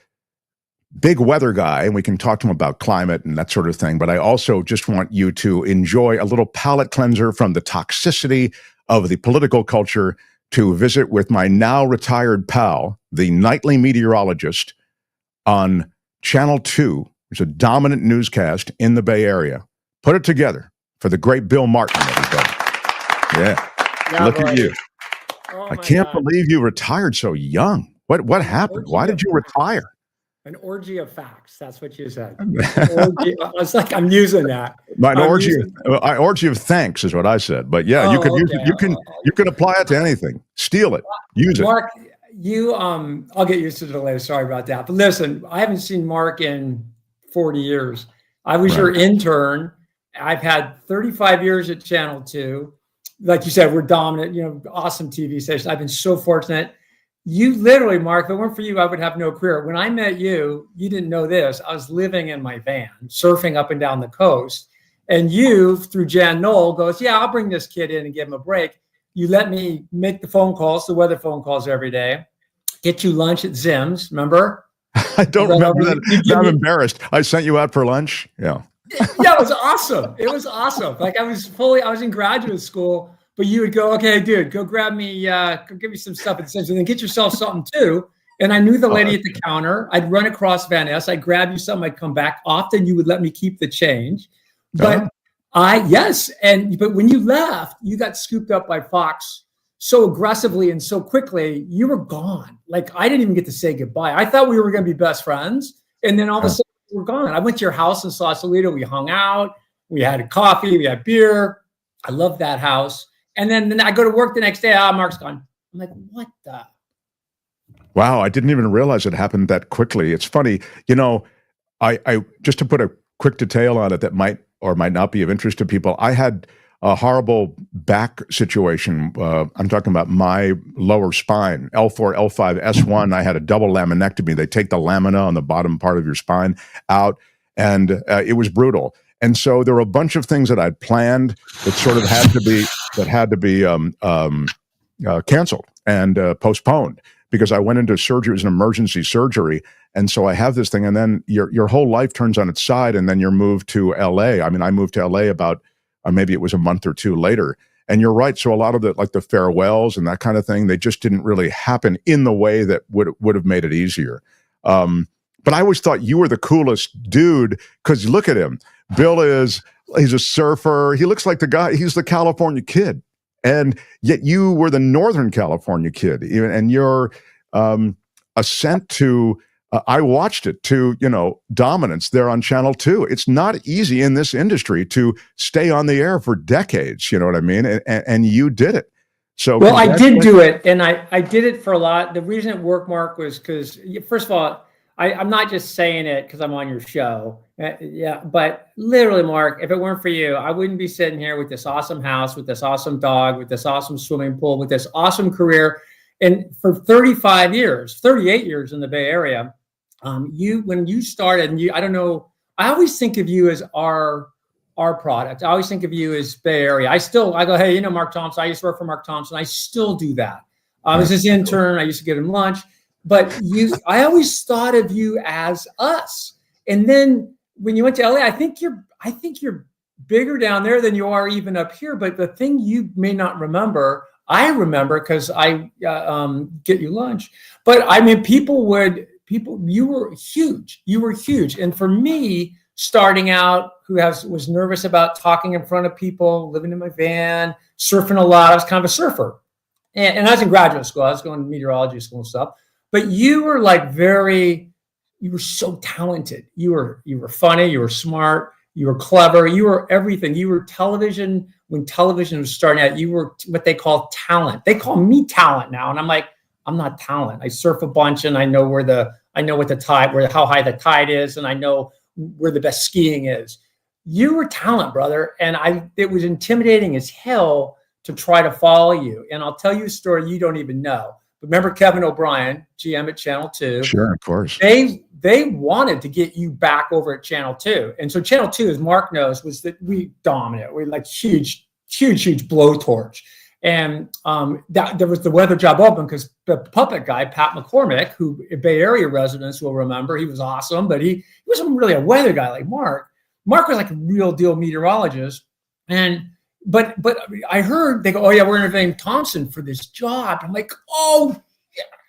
big weather guy, and we can talk to him about climate and that sort of thing. But I also just want you to enjoy a little palate cleanser from the toxicity of the political culture, to visit with my now retired pal, the nightly meteorologist on Channel 2. It's a dominant newscast in the Bay Area. Put it together for the great Bill Martin, everybody. Yeah. Look at you. Oh, I can't believe you retired so young. What happened? Why did you retire? An orgy of facts. That's what you said. Orgy, I was like, I'm using that. An orgy of thanks is what I said. But yeah, you can use it. You can apply it to anything. Steal it. Use it. Mark, you I'll get used to the delay. Sorry about that. But listen, I haven't seen Mark in 40 years. I was your intern. I've had 35 years at Channel 2. Like you said, we're dominant, awesome TV station. I've been so fortunate. You literally, Mark, if it weren't for you, I would have no career. When I met you, you didn't know this. I was living in my van, surfing up and down the coast. And you, through Jan Knoll, goes, yeah, I'll bring this kid in and give him a break. You let me make the phone calls, the weather phone calls every day, get you lunch at Zim's, remember? I don't remember that. I'm embarrassed. I sent you out for lunch. Yeah. Yeah, it was awesome. It was awesome. Like I was in graduate school, but you would go, okay, dude, go grab me, go give me some stuff at Zim's, and then get yourself something too. And I knew the lady at the counter. I'd run across Van Ness. I'd grab you something. I'd come back. Often you would let me keep the change. But but when you left, you got scooped up by Fox so aggressively and so quickly, you were gone. Like I didn't even get to say goodbye. I thought we were going to be best friends. And then all of a sudden you were gone. I went to your house in Sausalito. We hung out. We had a coffee. We had beer. I loved that house. And then I go to work the next day. Mark's gone. I'm like, what the? Wow. I didn't even realize it happened that quickly. It's funny. I just to put a quick detail on it that might or might not be of interest to people. I had a horrible back situation. I'm talking about my lower spine, L4, L5, S1. I had a double laminectomy. They take the lamina on the bottom part of your spine out, and it was brutal. And so there were a bunch of things that I'd planned that sort of had to be canceled and postponed because I went into surgery. It was an emergency surgery. And so I have this thing, and then your whole life turns on its side, and then you're moved to LA. I mean, I moved to LA about maybe it was a month or two later. And you're right. So a lot of the farewells and that kind of thing, they just didn't really happen in the way that would have made it easier. But I always thought you were the coolest dude because look at him. Bill is He's a surfer. He looks like the guy. He's the California kid. And yet you were the Northern California kid. And your ascent to, I watched it, to, dominance there on Channel 2. It's not easy in this industry to stay on the air for decades. You know what I mean? And you did it. So, well, I did do it. And I did it for a lot. The reason it worked, Mark, was because, first of all, I'm not just saying it because I'm on your show. Yeah, but literally, Mark, if it weren't for you, I wouldn't be sitting here with this awesome house, with this awesome dog, with this awesome swimming pool, with this awesome career. And for 35 years, 38 years in the Bay Area, when you started, and I don't know, I always think of you as our product. I always think of you as Bay Area. I go, hey, Mark Thompson, I used to work for Mark Thompson. I still do that. I was his intern. I used to get him lunch. But I always thought of you as us. And then when you went to LA, I think you're bigger down there than you are even up here. But the thing you may not remember, I remember because I get you lunch. But I mean, you were huge. You were huge. And for me, starting out, was nervous about talking in front of people, living in my van, surfing a lot. I was kind of a surfer. And I was in graduate school. I was going to meteorology school and stuff. But you were you were so talented. You were funny, you were smart, you were clever, you were everything. You were television. When television was starting out, you were what they call talent. They call me talent now. And I'm like, I'm not talent. I surf a bunch and I know how high the tide is, and I know where the best skiing is. You were talent, brother. And it was intimidating as hell to try to follow you. And I'll tell you a story you don't even know. Remember Kevin O'Brien, GM at Channel 2? Sure, of course. They wanted to get you back over at Channel 2. And so Channel 2, as Mark knows, was that we dominate. We like huge blowtorch. And there was the weather job open because the puppet guy, Pat McCormick, who Bay Area residents will remember, he was awesome, but he wasn't really a weather guy like Mark. Mark was like a real deal meteorologist. But I heard they go, oh yeah, we're interviewing Thompson for this job. I'm like, oh,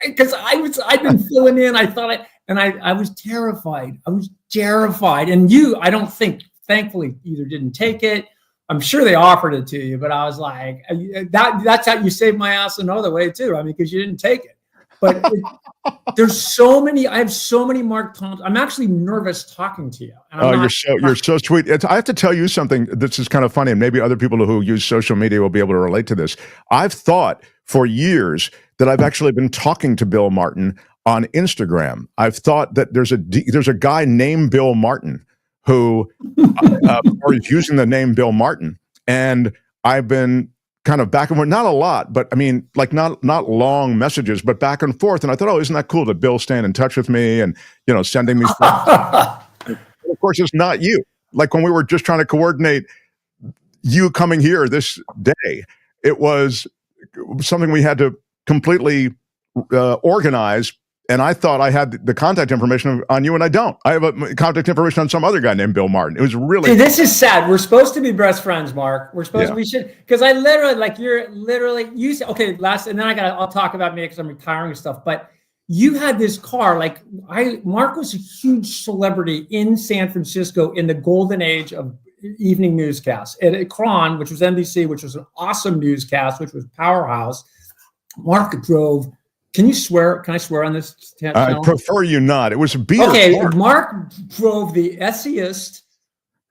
because I'd been filling in. I was terrified. I was terrified. And you, I don't think, thankfully, either didn't take it. I'm sure they offered it to you, but I was like, that's how you saved my ass another way too. I mean, because you didn't take it. But I have so many Mark Thompson. I'm actually nervous talking to you. And you're so sweet. I have to tell you something. This is kind of funny, and maybe other people who use social media will be able to relate to this. I've thought for years that I've actually been talking to Bill Martin on Instagram. I've thought that there's a guy named Bill Martin who or is using the name Bill Martin, and I've been kind of back and forth, not a lot, but I mean, like not long messages, but back and forth. And I thought, oh, isn't that cool that Bill's staying in touch with me and, sending me stuff. Of course, it's not you. Like when we were just trying to coordinate you coming here this day, it was something we had to completely organize. And I thought I had the contact information on you, and I don't. I have a contact information on some other guy named Bill Martin. It was really. See, this is sad. We're supposed to be best friends, Mark. We should, because I literally, you said, okay, and then I'll talk about me because I'm retiring and stuff. But you had this car, Mark was a huge celebrity in San Francisco in the golden age of evening newscasts. At Cron, which was NBC, which was an awesome newscast, which was powerhouse. Mark drove. Can you swear? Can I swear on this channel? I prefer you not. It was a beater. Okay, Mark drove the essiest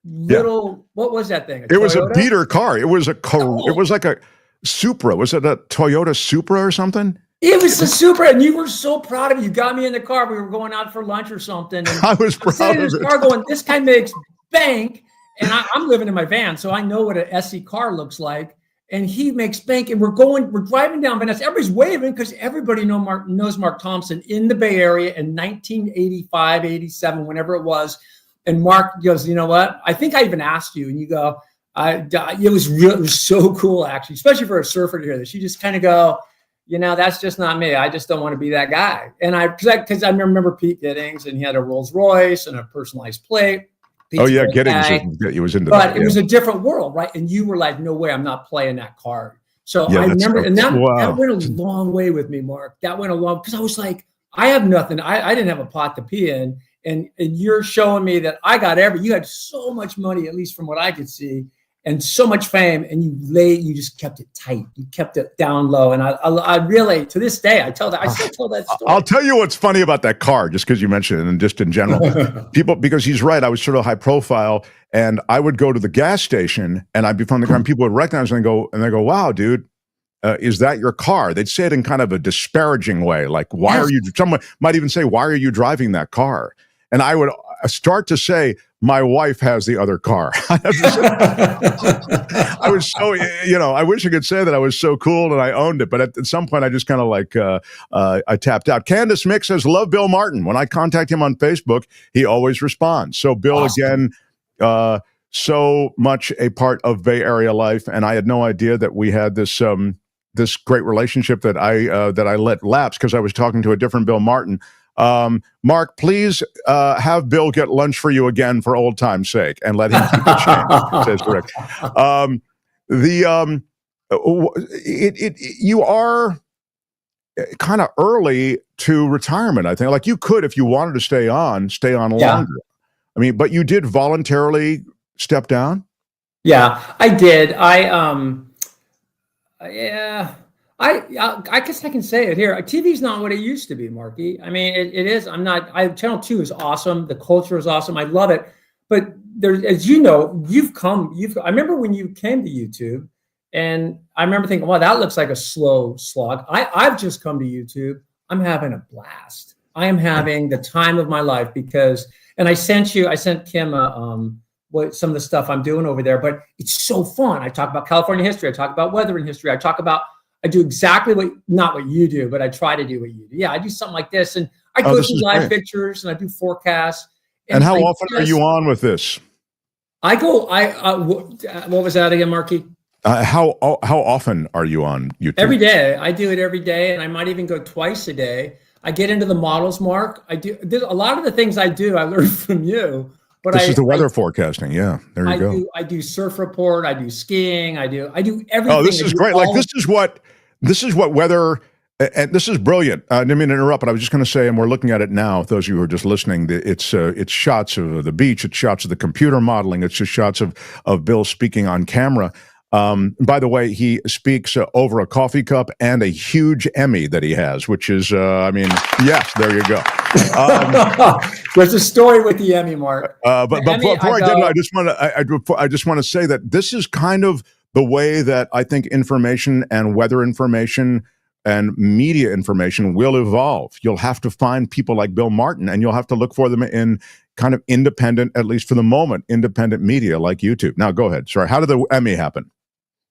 little. What was that thing? It was a beater car. It was It was like a Supra. Was it a Toyota Supra or something? It was a Supra, and you were so proud of it. You got me in the car. We were going out for lunch or something. And I was proud of this it. Car going, this guy makes bank, and I'm living in my van, so I know what an SE car looks like. And he makes bank, and we're driving down Venice. Everybody's waving because everybody knows Mark Thompson in the Bay Area in 1985, 87, whenever it was. And Mark goes, you know what? I think I even asked you, and you go, it was so cool, actually, especially for a surfer to hear this. You just kind of go, that's just not me. I just don't want to be that guy. And because I remember Pete Giddings, and he had a Rolls Royce and a personalized plate. Oh yeah, Giddings. He was into that. But it was a different world, right? And you were like, "No way, I'm not playing that card." So I remember, and that went a long way with me, Mark. That went a long because I was like, I have nothing. I didn't have a pot to pee in, and you're showing me that you had so much money, at least from what I could see, and so much fame, and you just kept it tight. You kept it down low. And I really, to this day, I still tell that story. I'll tell you what's funny about that car, just because you mentioned it, and just in general, because he's right. I was sort of high profile, and I would go to the gas station, and I'd be from the car, and people would recognize me and they go, "Wow, dude, is that your car?" They'd say it in kind of a disparaging way, like, "Why are you?" Someone might even say, "Why are you driving that car?" And I would start to say, "My wife has the other car." I was so, I wish I could say that I was so cool and I owned it, but at some point I just kind of like, I tapped out. Candace Mick says, "Love Bill Martin. When I contact him on Facebook, he always responds." So Bill, awesome. Again, so much a part of Bay Area life, and I had no idea that we had this this great relationship that I let lapse because I was talking to a different Bill Martin. Mark, please have Bill get lunch for you again for old time's sake, and let him keep the change, says Rick. You are kind of early to retirement, I think. Like, you could, if you wanted to stay on longer. Yeah. I mean, but you did voluntarily step down? Yeah, I did. I guess I can say it here. TV's not what it used to be, Marky. I mean, it is. Channel 2 is awesome. The culture is awesome. I love it. But there, as you know, I remember when you came to YouTube, and I remember thinking, wow, that looks like a slow slog. I've just come to YouTube. I'm having a blast. I am having the time of my life and I sent Kim some of the stuff I'm doing over there, but it's so fun. I talk about California history. I talk about weather and history. I do exactly not what you do, but I try to do what you do. Yeah, I do something like this, and I go through live pictures, and I do forecasts. And how often are you on with this? I go. What was that again, Marky? How often are you on YouTube? Every day. I do it every day, and I might even go twice a day. I get into the models, Mark. I do a lot of the things I do. I learned from you. But this is the weather forecasting. Yeah, there you go. I do surf report. I do skiing. I do everything. Oh, this is great. Like, this is what weather, and this is brilliant. I didn't mean to interrupt, but I was just going to say, and we're looking at it now. Those of you who are just listening, it's shots of the beach. It's shots of the computer modeling. It's just shots of Bill speaking on camera. By the way, he speaks over a coffee cup and a huge Emmy that he has, which is, yes, there you go. There's a story with the Emmy, Mark. But before I did, I just want to say that this is kind of the way that I think information and weather information and media information will evolve. You'll have to find people like Bill Martin, and you'll have to look for them in kind of independent, at least for the moment, independent media like YouTube. Now, go ahead. Sorry, how did the Emmy happen?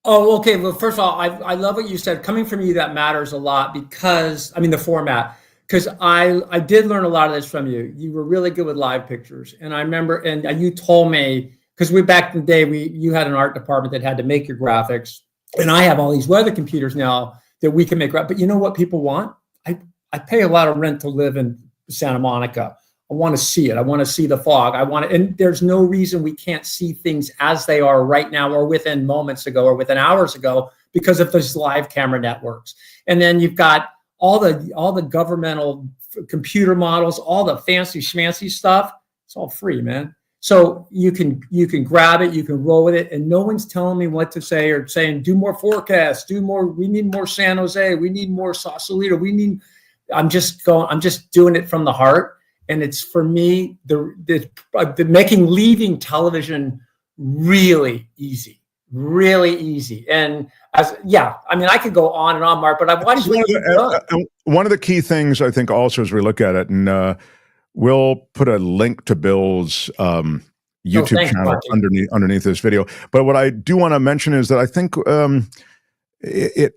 Oh, okay. Well, first of all, I love what you said. Coming from you, that matters a lot because, the format, because I did learn a lot of this from you. You were really good with live pictures. And I remember, and you told me, because back in the day, you had an art department that had to make your graphics. And I have all these weather computers now that we can make. But you know what people want? I pay a lot of rent to live in Santa Monica. I want to see it. I want to see the fog. And there's no reason we can't see things as they are right now, or within moments ago, or within hours ago, because of those live camera networks. And then you've got all the governmental computer models, all the fancy schmancy stuff. It's all free, man. So you can grab it, you can roll with it, and no one's telling me what to say or saying, do more forecasts, do more. We need more San Jose. We need more Sausalito. I'm just doing it from the heart. And it's, for me, the leaving television really easy. And I could go on and on, Mark, but I've watched one of the key things, I think, also, as we look at it, and we'll put a link to Bill's YouTube channel underneath this video. But what I do want to mention is that I think it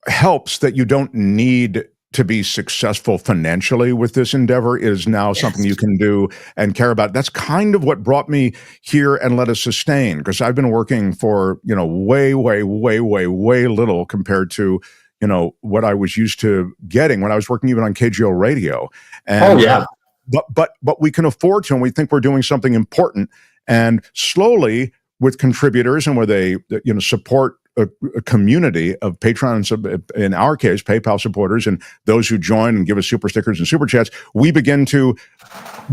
helps that you don't need to be successful financially with this endeavor. Is now something you can do and care about. That's kind of what brought me here and let us sustain, because I've been working for, way little compared to, what I was used to getting when I was working even on KGO radio. And, but we can afford to, and we think we're doing something important. And slowly, with contributors and where they, support a community of Patreon, in our case, PayPal supporters, and those who join and give us super stickers and super chats, we begin to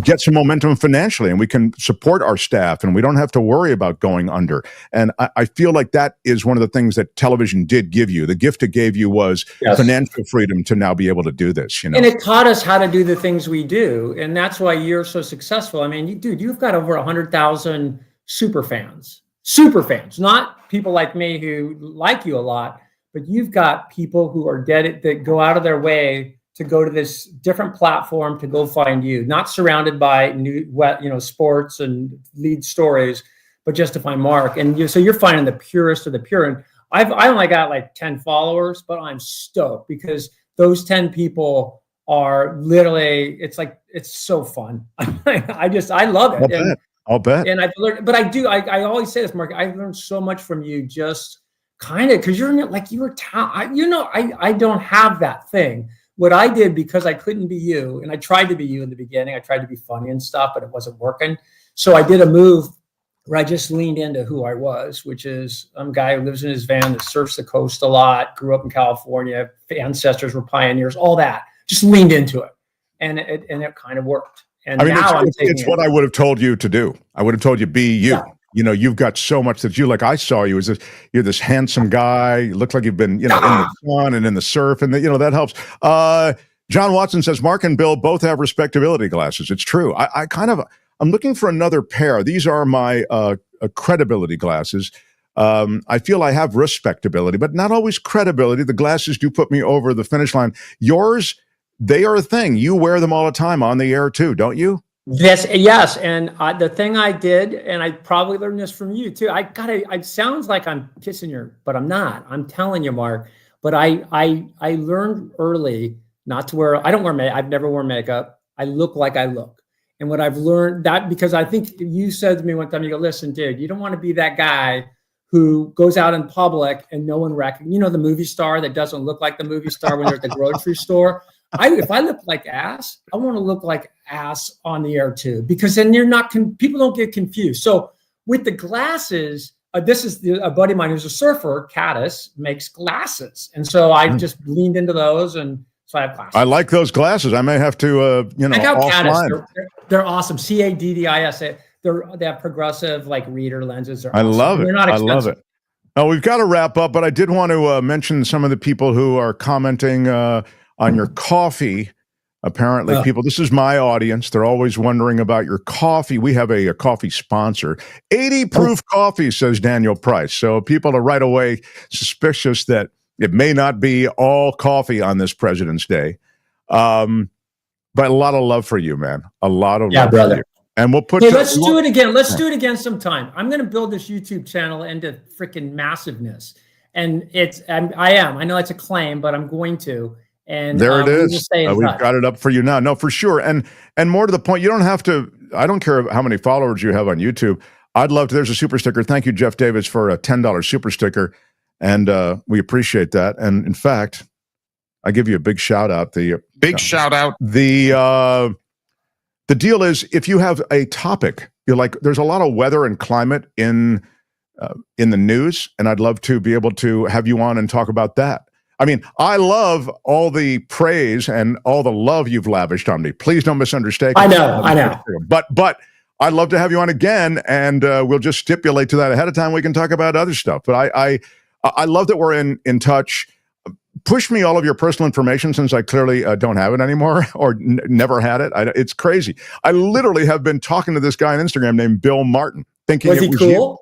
get some momentum financially, and we can support our staff, and we don't have to worry about going under. And I feel like that is one of the things that television did give you. The gift it gave you was financial freedom to now be able to do this. And it taught us how to do the things we do, and that's why you're so successful. I mean, you've got over 100,000 super fans, not people like me who like you a lot, but you've got people who are that go out of their way to go to this different platform to go find you, not surrounded by sports and lead stories, but just to find Mark. And so you're finding the purest of the pure. And I only got like 10 followers, but I'm stoked because those 10 people are literally, it's so fun. I love it. I'll bet. And I've learned, but I always say this, Mark, I've learned so much from you, just kind of, because I don't have that thing. What I did, because I couldn't be you, and I tried to be you in the beginning, I tried to be funny and stuff, but it wasn't working. So I did a move where I just leaned into who I was, which is I'm a guy who lives in his van that surfs the coast a lot, grew up in California, ancestors were pioneers, all that. Just leaned into it. And it kind of worked. And I mean, now it's what I would have told you to do. I would have told you, be you. Yeah. You've got so much that I saw you as you're this handsome guy. You look like you've been, in the sun and in the surf, and that helps. John Watson says, Mark and Bill both have respectability glasses. It's true. I'm looking for another pair. These are my credibility glasses. I feel I have respectability, but not always credibility. The glasses do put me over the finish line. Yours, they are a thing. You wear them all the time on the air too, don't you? Yes. And the thing I did, and I probably learned this from you too. It sounds like I'm kissing but I'm not. I'm telling you, Mark. But I learned early not to wear. I don't wear makeup. I've never worn makeup. I look like I look. And what I've learned because I think you said to me one time, you go, listen, dude, you don't want to be that guy who goes out in public and no one recognizes. The movie star that doesn't look like the movie star when they're at the grocery store. If I look like ass, I want to look like ass on the air too, because then people don't get confused. So with the glasses, this is a buddy of mine who's a surfer, Caddis, makes glasses. And so I just leaned into those, and so I have glasses. I like those glasses. I may have to, check out Caddis. They're awesome. CADDIS. They have progressive reader lenses. I love it. They're not expensive. I love it. Now we've got to wrap up, but I did want to mention some of the people who are commenting on your coffee. Apparently, this is my audience. They're always wondering about your coffee. We have a coffee sponsor. 80 proof coffee, says Daniel Price. So people are right away suspicious that it may not be all coffee on this President's Day. But a lot of love for you, man. A lot of love brother. for you. And we'll put let's do it again. Let's do it again sometime. I'm going to build this YouTube channel into freaking massiveness. And I know it's a claim, but I'm going to. And there it is. We've got it up for you now. No, for sure. And more to the point, you don't have to. I don't care how many followers you have on YouTube. I'd love to. There's a super sticker. Thank you, Jeff Davis, for a $10 super sticker, and we appreciate that. And in fact, I give you a big shout out. Shout out. The deal is, if you have a topic, there's a lot of weather and climate in the news, and I'd love to be able to have you on and talk about that. I mean, I love all the praise and all the love you've lavished on me. Please don't misunderstand. I know. But I'd love to have you on again, and we'll just stipulate to that ahead of time. We can talk about other stuff. But I love that we're in touch. Push me all of your personal information, since I clearly don't have it anymore, or never had it. It's crazy. I literally have been talking to this guy on Instagram named Bill Martin, thinking was he cool? You.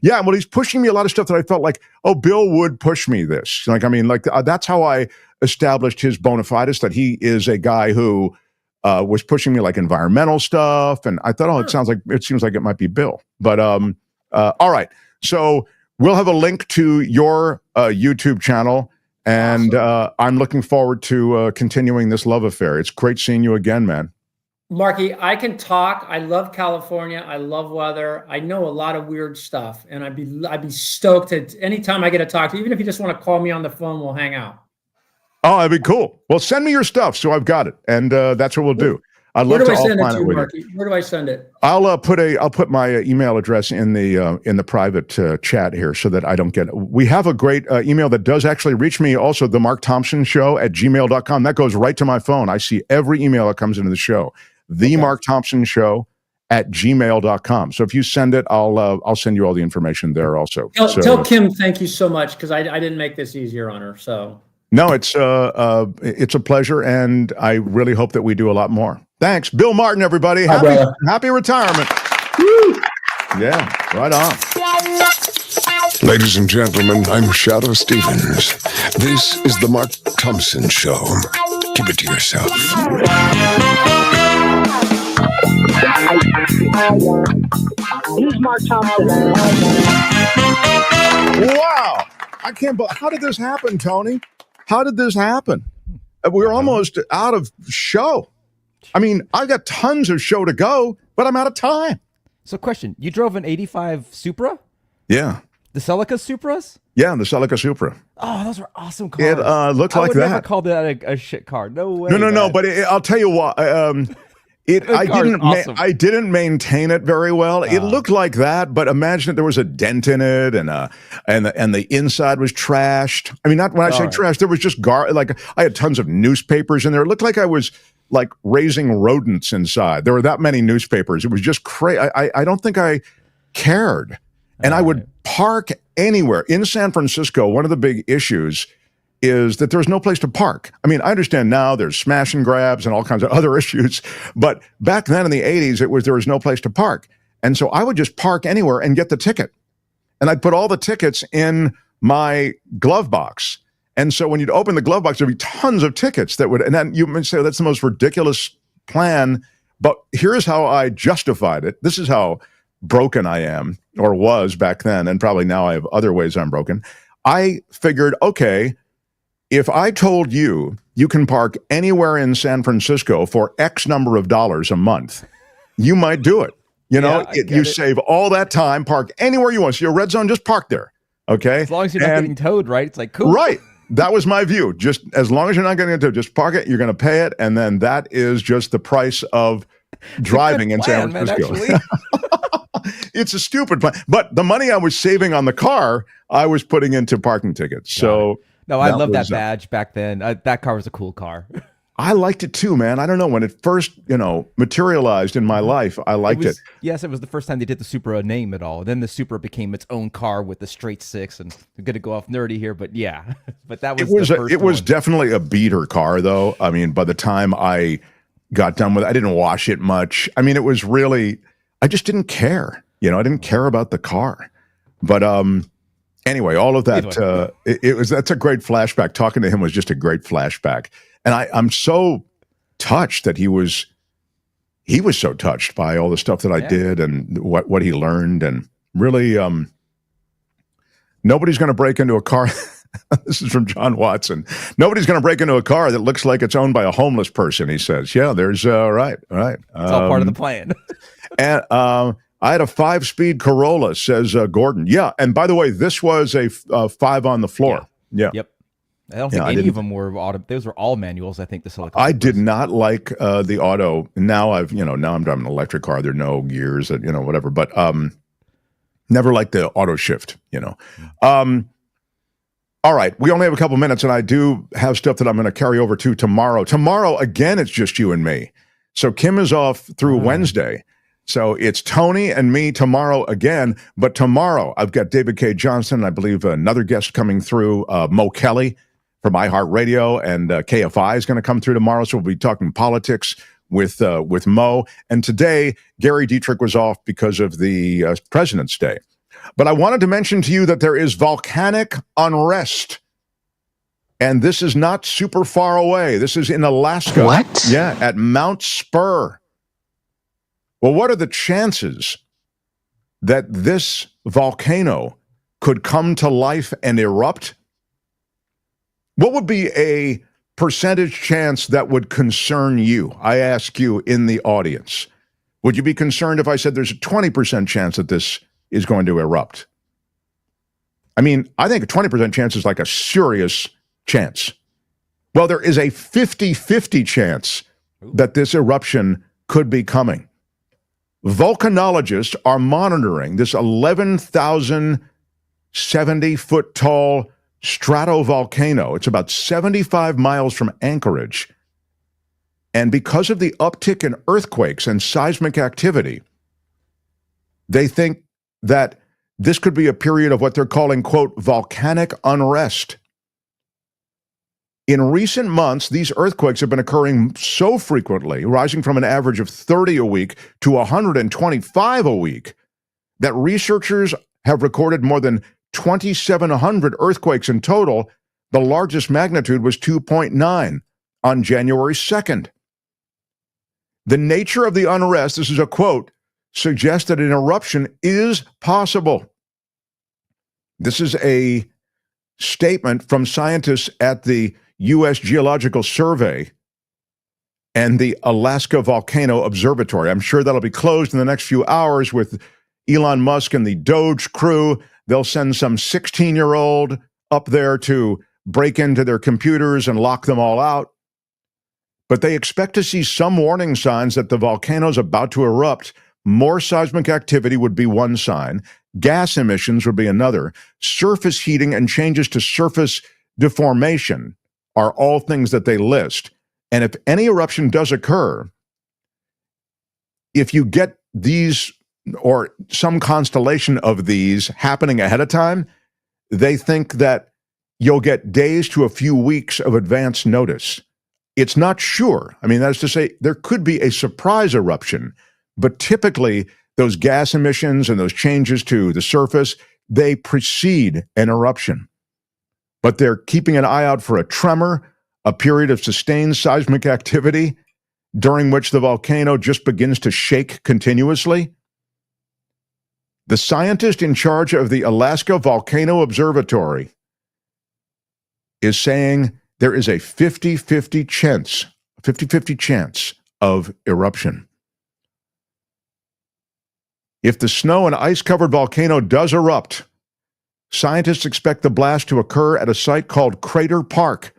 Yeah, well, he's pushing me a lot of stuff that I felt like, Bill would push me this. That's how I established his bona fides, that he is a guy who was pushing me environmental stuff. And I thought, it seems like it might be Bill. But all right. So we'll have a link to your YouTube channel. And awesome. I'm looking forward to continuing this love affair. It's great seeing you again, man. Marky, I can talk. I love California. I love weather. I know a lot of weird stuff, and I'd be stoked at anytime I get to talk to you. Even if you just want to call me on the phone, we'll hang out. Oh, that'd be cool. Well, send me your stuff so I've got it, and that's what we'll do. I'd Where love do to I send it offline to, it with Marky? you. Where do I send it? I'll put my email address in the private chat here so that I don't get. We have a great email that does actually reach me. Also, the Mark Thompson Show at gmail.com. That goes right to my phone. I see every email that comes into the show. The Mark Thompson Show at gmail.com. So if you send it, I'll send you all the information there also. Tell Kim thank you so much because I didn't make this easier on her. So no, it's a pleasure, and I really hope that we do a lot more. Thanks, Bill Martin. Everybody, happy retirement. Woo. Yeah, right on. Ladies and gentlemen, I'm Shadow Stevens. This is the Mark Thompson Show. Keep it to yourself. He's Mark Thompson. Wow. I can't believe, how did this happen, Tony? How did this happen? We're almost out of show. I mean, I've got tons of show to go, but I'm out of time. So question, you drove an 85 Supra? Yeah. The Celica Supras? Yeah, the Celica Supra. Oh, those are awesome cars. It looked like I would that. never call that a shit car. No way. No, but I'll tell you what. I didn't maintain it very well. It looked like that, but imagine if there was a dent in it and the inside was trashed. I mean, not when I say trash, there was just like I had tons of newspapers in there. It looked like I was like raising rodents inside. There were that many newspapers. It was just crazy. I don't think I cared. And I would park anywhere in San Francisco. One of the big issues is that there's no place to park. I mean, I understand now there's smash and grabs and all kinds of other issues, but back then in the 80s, there was no place to park. And so I would just park anywhere and get the ticket. And I'd put all the tickets in my glove box. And so when you'd open the glove box, there'd be tons of tickets and then you might say, that's the most ridiculous plan. But here's how I justified it. This is how broken I am, or was back then, and probably now I have other ways I'm broken. I figured, okay, if I told you can park anywhere in San Francisco for X number of dollars a month, you might do it. You know, you save all that time, park anywhere you want. So your red zone, just park there. Okay. As long as you're not getting towed, right? It's like, cool. Right. That was my view. Just as long as you're not getting towed, just park it. You're going to pay it. And then that is just the price of driving in San Francisco. It's a stupid plan. But the money I was saving on the car, I was putting into parking tickets. So no, I love that badge back then. That car was a cool car. I liked it too, man. I don't know. When it first, materialized in my life, I liked it. Yes, it was the first time they did the Supra name at all. Then the Supra became its own car with the straight six. And I'm going to go off nerdy here, but yeah. But that was it was definitely a beater car, though. I mean, by the time I got done with it, I didn't wash it much. I mean, it was really, I just didn't care. I didn't care about the car. But anyway, all of that, that's a great flashback. Talking to him was just a great flashback. And I'm so touched that he was so touched by all the stuff that I did and what he learned. And really, nobody's going to break into a car. This is from John Watson. Nobody's going to break into a car that looks like it's owned by a homeless person, he says. Yeah, there's, right. It's all part of the plan. And I had a 5-speed Corolla, says Gordon. Yeah, and by the way, this was a 5 on the floor. Yeah. Yep. I don't think any of them were auto. Those were all manuals. I think the Silicon. I did not like the auto. Now now I'm driving an electric car. There are no gears, whatever. But never liked the auto shift. All right, we only have a couple minutes, and I do have stuff that I'm going to carry over to tomorrow. Tomorrow again, it's just you and me. So Kim is off through Wednesday. So it's Tony and me tomorrow again. But tomorrow I've got David K. Johnson. I believe another guest coming through, Mo Kelly from iHeartRadio, and KFI is going to come through tomorrow. So we'll be talking politics with Mo. And today, Gary Dietrich was off because of the President's Day. But I wanted to mention to you that there is volcanic unrest. And this is not super far away. This is in Alaska. What? Yeah, at Mount Spurr. Well, what are the chances that this volcano could come to life and erupt? What would be a percentage chance that would concern you? I ask you in the audience. Would you be concerned if I said there's a 20% chance that this is going to erupt? I mean, I think a 20% chance is like a serious chance. Well, there is a 50-50 chance that this eruption could be coming. Volcanologists are monitoring this 11,070-foot tall stratovolcano. It's about 75 miles from Anchorage. And because of the uptick in earthquakes and seismic activity, they think that this could be a period of what they're calling, quote, volcanic unrest. In recent months, these earthquakes have been occurring so frequently, rising from an average of 30 a week to 125 a week, that researchers have recorded more than 2,700 earthquakes in total. The largest magnitude was 2.9 on January 2nd. The nature of the unrest, this is a quote, suggests that an eruption is possible. This is a statement from scientists at the U.S. Geological Survey and the Alaska Volcano Observatory. I'm sure that'll be closed in the next few hours with Elon Musk and the DOGE crew. They'll send some 16-year-old up there to break into their computers and lock them all out. But they expect to see some warning signs that the volcano is about to erupt. More seismic activity would be one sign. Gas emissions would be another. Surface heating and changes to surface deformation are all things that they list. And if any eruption does occur, if you get these or some constellation of these happening ahead of time, they think that you'll get days to a few weeks of advance notice. It's not sure. I mean, that is to say, there could be a surprise eruption, but typically those gas emissions and those changes to the surface, they precede an eruption. But they're keeping an eye out for a tremor, a period of sustained seismic activity during which the volcano just begins to shake continuously. The scientist in charge of the Alaska Volcano Observatory is saying there is a 50-50 chance of eruption. If the snow and ice-covered volcano does erupt, scientists expect the blast to occur at a site called Crater Park.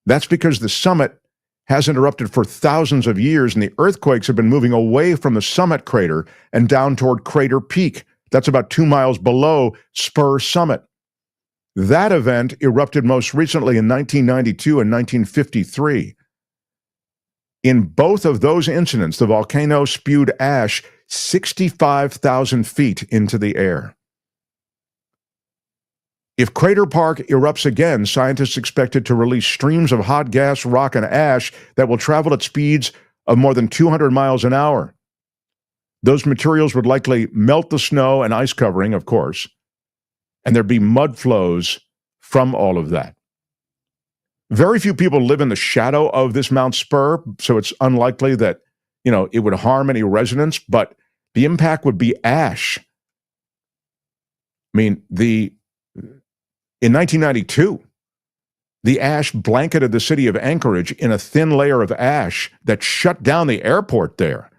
That's because the summit hasn't erupted for thousands of years, and the earthquakes have been moving away from the summit crater and down toward Crater Peak. That's about 2 miles below Spurr Summit. That event erupted most recently in 1992 and 1953. In both of those incidents, the volcano spewed ash 65,000 feet into the air. If Crater Park erupts again, scientists expect it to release streams of hot gas, rock, and ash that will travel at speeds of more than 200 miles an hour. Those materials would likely melt the snow and ice covering, of course, and there'd be mud flows from all of that. Very few people live in the shadow of this Mount Spurr, so it's unlikely that, it would harm any residents, but the impact would be ash. I mean, in 1992, the ash blanketed the city of Anchorage in a thin layer of ash that shut down the airport there.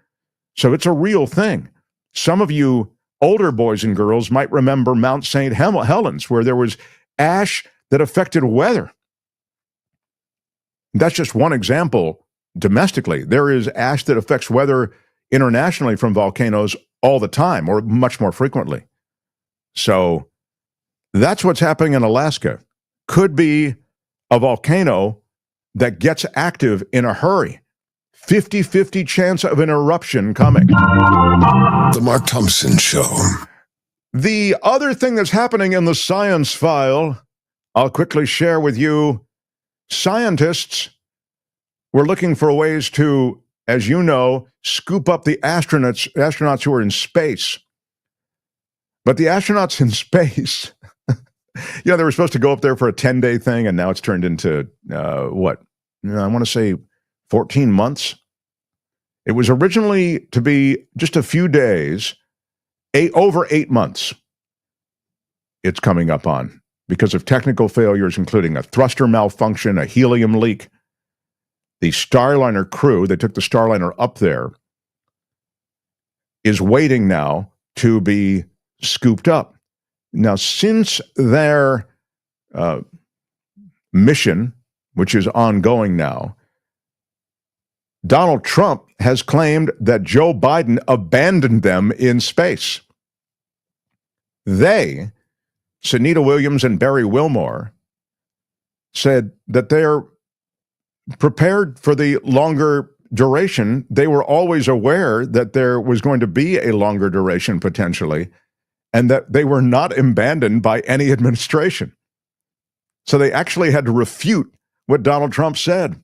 So it's a real thing. Some of you older boys and girls might remember Mount St. Helens, where there was ash that affected weather. That's just one example domestically. There is ash that affects weather internationally from volcanoes all the time, or much more frequently. So that's what's happening in Alaska. Could be a volcano that gets active in a hurry. 50-50 chance of an eruption coming. The Mark Thompson Show. The other thing that's happening in the science file, I'll quickly share with you. Scientists were looking for ways to, as you know, scoop up the astronauts who are in space. But the astronauts in space, they were supposed to go up there for a 10-day thing, and now it's turned into, I want to say 14 months. It was originally to be just a few days, over 8 months it's coming up on because of technical failures, including a thruster malfunction, a helium leak. The Starliner crew that took the Starliner up there is waiting now to be scooped up. Now, since their mission, which is ongoing now, Donald Trump has claimed that Joe Biden abandoned them in space. They, Sunita Williams and Barry Wilmore, said that they're prepared for the longer duration. They were always aware that there was going to be a longer duration potentially, and that they were not abandoned by any administration. So they actually had to refute what Donald Trump said.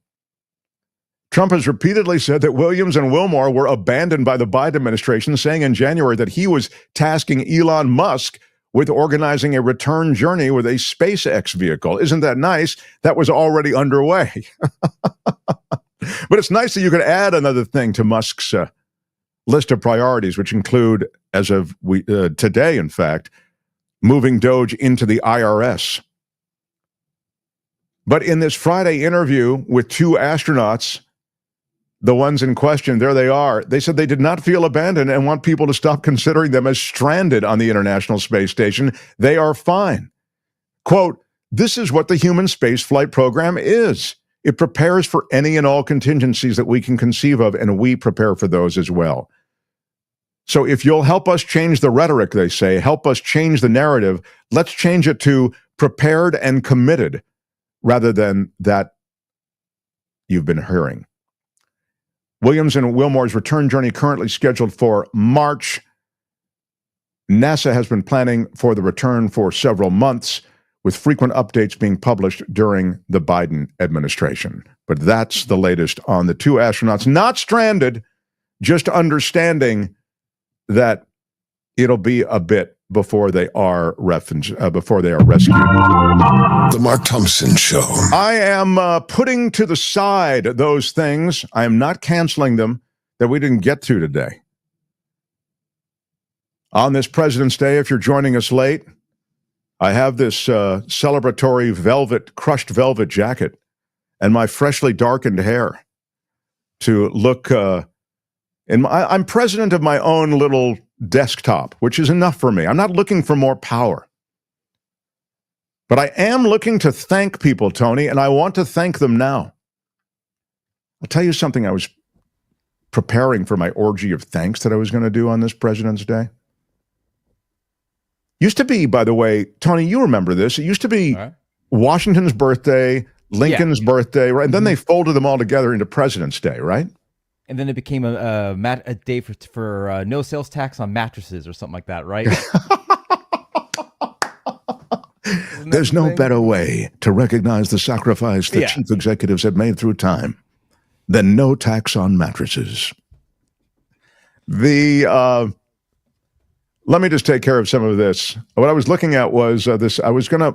Trump has repeatedly said that Williams and Wilmore were abandoned by the Biden administration, saying in January that he was tasking Elon Musk with organizing a return journey with a SpaceX vehicle. Isn't that nice? That was already underway. But it's nice that you could add another thing to Musk's list of priorities, which include, as of today, in fact, moving DOGE into the IRS. But in this Friday interview with two astronauts, the ones in question, there they are. They said they did not feel abandoned and want people to stop considering them as stranded on the International Space Station. They are fine. Quote, "This is what the human spaceflight program is. It prepares for any and all contingencies that we can conceive of, and we prepare for those as well." So if you'll help us change the rhetoric, they say, help us change the narrative, let's change it to prepared and committed rather than that you've been hearing. Williams and Wilmore's return journey currently scheduled for March. NASA has been planning for the return for several months, with frequent updates being published during the Biden administration. But that's the latest on the two astronauts not stranded, just understanding that it'll be a bit before they are rescued. The Mark Thompson Show. I am putting to the side those things. I am not canceling them that we didn't get to today. On this President's Day, if you're joining us late, I have this celebratory crushed velvet jacket and my freshly darkened hair to look. I'm president of my own little desktop, which is enough for me. I'm not looking for more power. But I am looking to thank people, Tony, and I want to thank them now. I'll tell you something. I was preparing for my orgy of thanks that I was going to do on this President's Day. Used to be, by the way, Tony, you remember this. It used to be Washington's birthday, Lincoln's birthday, right? And then they folded them all together into President's Day, right? And then it became a day for no sales tax on mattresses or something like that, right? There's no better way to recognize the sacrifice that chief executives have made through time than no tax on mattresses. Let me just take care of some of this. What I was looking at was this. I was going to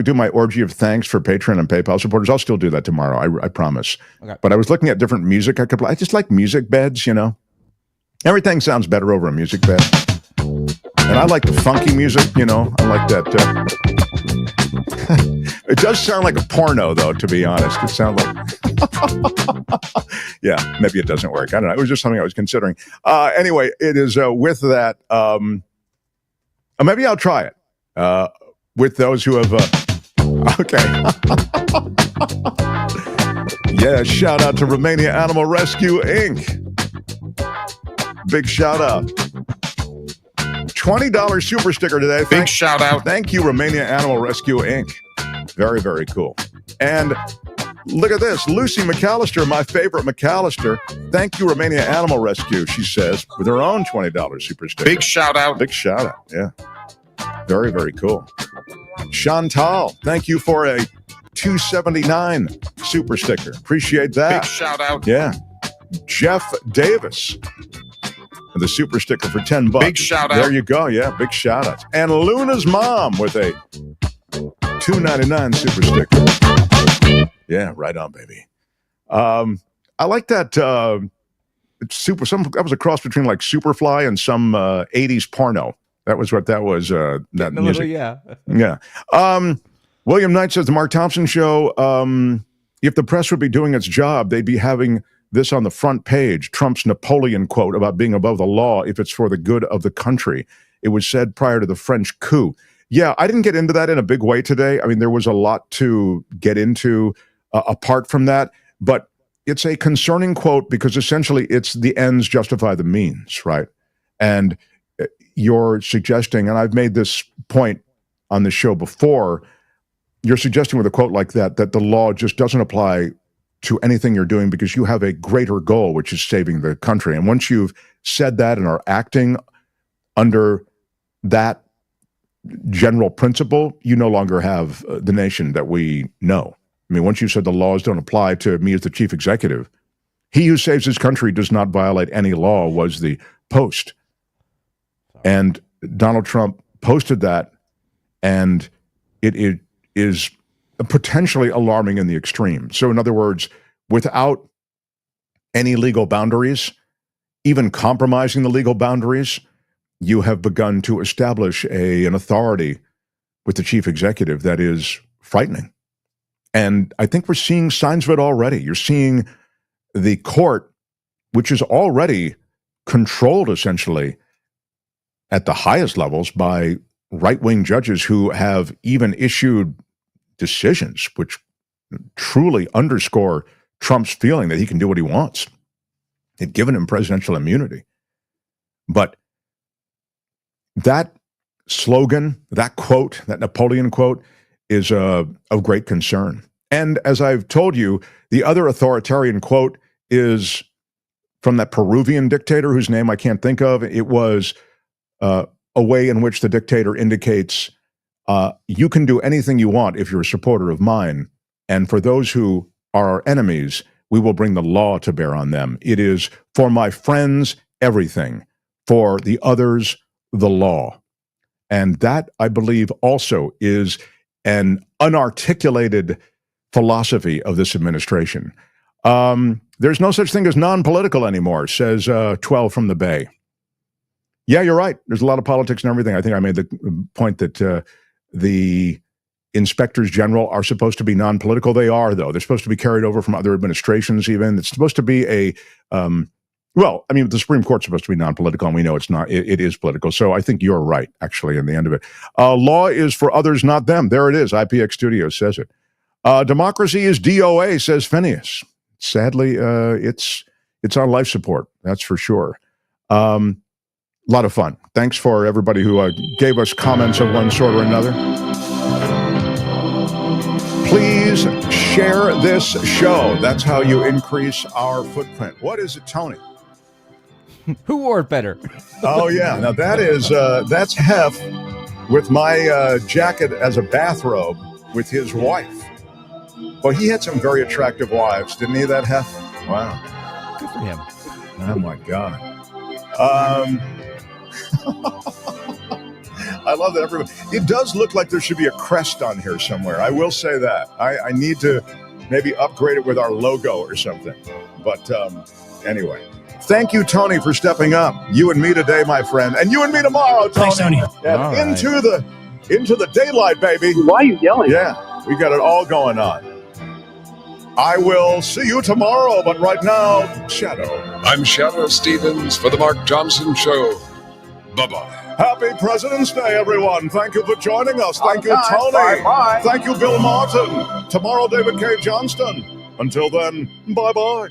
do my orgy of thanks for Patreon and PayPal supporters. I'll still do that tomorrow. I promise. Okay. But I was looking at different music I could play. I just like music beds, you know. Everything sounds better over a music bed. And I like the funky music, you know. I like that. It does sound like a porno, though, to be honest. It sounds like... Yeah, maybe it doesn't work. I don't know. It was just something I was considering. Anyway, it is with that. Maybe I'll try it. With those who have... okay. Yeah, shout out to Romania Animal Rescue, Inc. Big shout out. $20 super sticker today. Big shout out. Thank you, Romania Animal Rescue, Inc. Very, very cool. And look at this. Lucy McAllister, my favorite McAllister. Thank you, Romania Animal Rescue, she says, with her own $20 super sticker. Big shout out. Big shout out, yeah. Very, very cool. Chantal, thank you for a $2.79 super sticker. Appreciate that. Big shout out. Yeah. Jeff Davis, the super sticker for $10. Big shout out. There you go. Yeah, big shout out. And Luna's mom with a $2.99 super sticker. Yeah, right on, baby. I like that. That was a cross between like Superfly and some 80s porno. That was what that was. That music. Yeah. Yeah. William Knight says the Mark Thompson Show. If the press would be doing its job, they'd be having this on the front page, Trump's Napoleon quote about being above the law if it's for the good of the country. It was said prior to the French coup. Yeah, I didn't get into that in a big way today. I mean, there was a lot to get into apart from that. But it's a concerning quote because essentially it's the ends justify the means, right? And you're suggesting, and I've made this point on the show before, you're suggesting with a quote like that the law just doesn't apply to anything you're doing because you have a greater goal, which is saving the country. And once you've said that and are acting under that general principle, you no longer have the nation that we know. I mean, once you said the laws don't apply to me as the chief executive, he who saves his country does not violate any law was the post. And Donald Trump posted that, and it is potentially alarming in the extreme. So in other words, without any legal boundaries, even compromising the legal boundaries, you have begun to establish an authority with the chief executive that is frightening. And I think we're seeing signs of it already. You're seeing the court, which is already controlled essentially at the highest levels by right-wing judges who have even issued decisions which truly underscore Trump's feeling that he can do what he wants. They've given him presidential immunity. But that slogan, that quote, that Napoleon quote, is of great concern. And as I've told you, the other authoritarian quote is from that Peruvian dictator whose name I can't think of. It was a way in which the dictator indicates you can do anything you want if you're a supporter of mine. And for those who are our enemies, we will bring the law to bear on them. It is for my friends, everything. For the others, the law. And that, I believe, also is an unarticulated philosophy of this administration. There's no such thing as non-political anymore, says 12 from the Bay. Yeah, you're right. There's a lot of politics and everything. I think I made the point that the inspectors general are supposed to be non-political. They are, though. They're supposed to be carried over from other administrations even. It's supposed to be a, well, I mean, the Supreme Court's supposed to be non-political, and we know it's not. It is political. So I think you're right, actually, in the end of it. Law is for others, not them. There it is. IPX Studios says it. Democracy is DOA, says Phineas. Sadly, it's on life support. That's for sure. A lot of fun. Thanks for everybody who gave us comments of one sort or another. Please share this show. That's how you increase our footprint. What is it, Tony? Who wore it better? Oh, yeah. Now, that's Hef with my jacket as a bathrobe with his wife. Well, he had some very attractive wives, didn't he, that Hef? Wow. Good for him. Oh, my God. I love that everybody. It does look like there should be a crest on here somewhere. I will say that. I need to maybe upgrade it with our logo or something. But anyway, thank you, Tony, for stepping up. You and me today, my friend, and you and me tomorrow, Tony. Thanks, Tony. And into the daylight, baby. Why are you yelling? Yeah, we got it all going on. I will see you tomorrow, but right now, Shadow. I'm Shadow Stevens for the Mark Thompson Show. Bye-bye. Happy President's Day, everyone. Thank you for joining us. Thank you, Tony. Bye-bye. Thank you, Bill Martin. Tomorrow, David K. Johnston. Until then, bye-bye.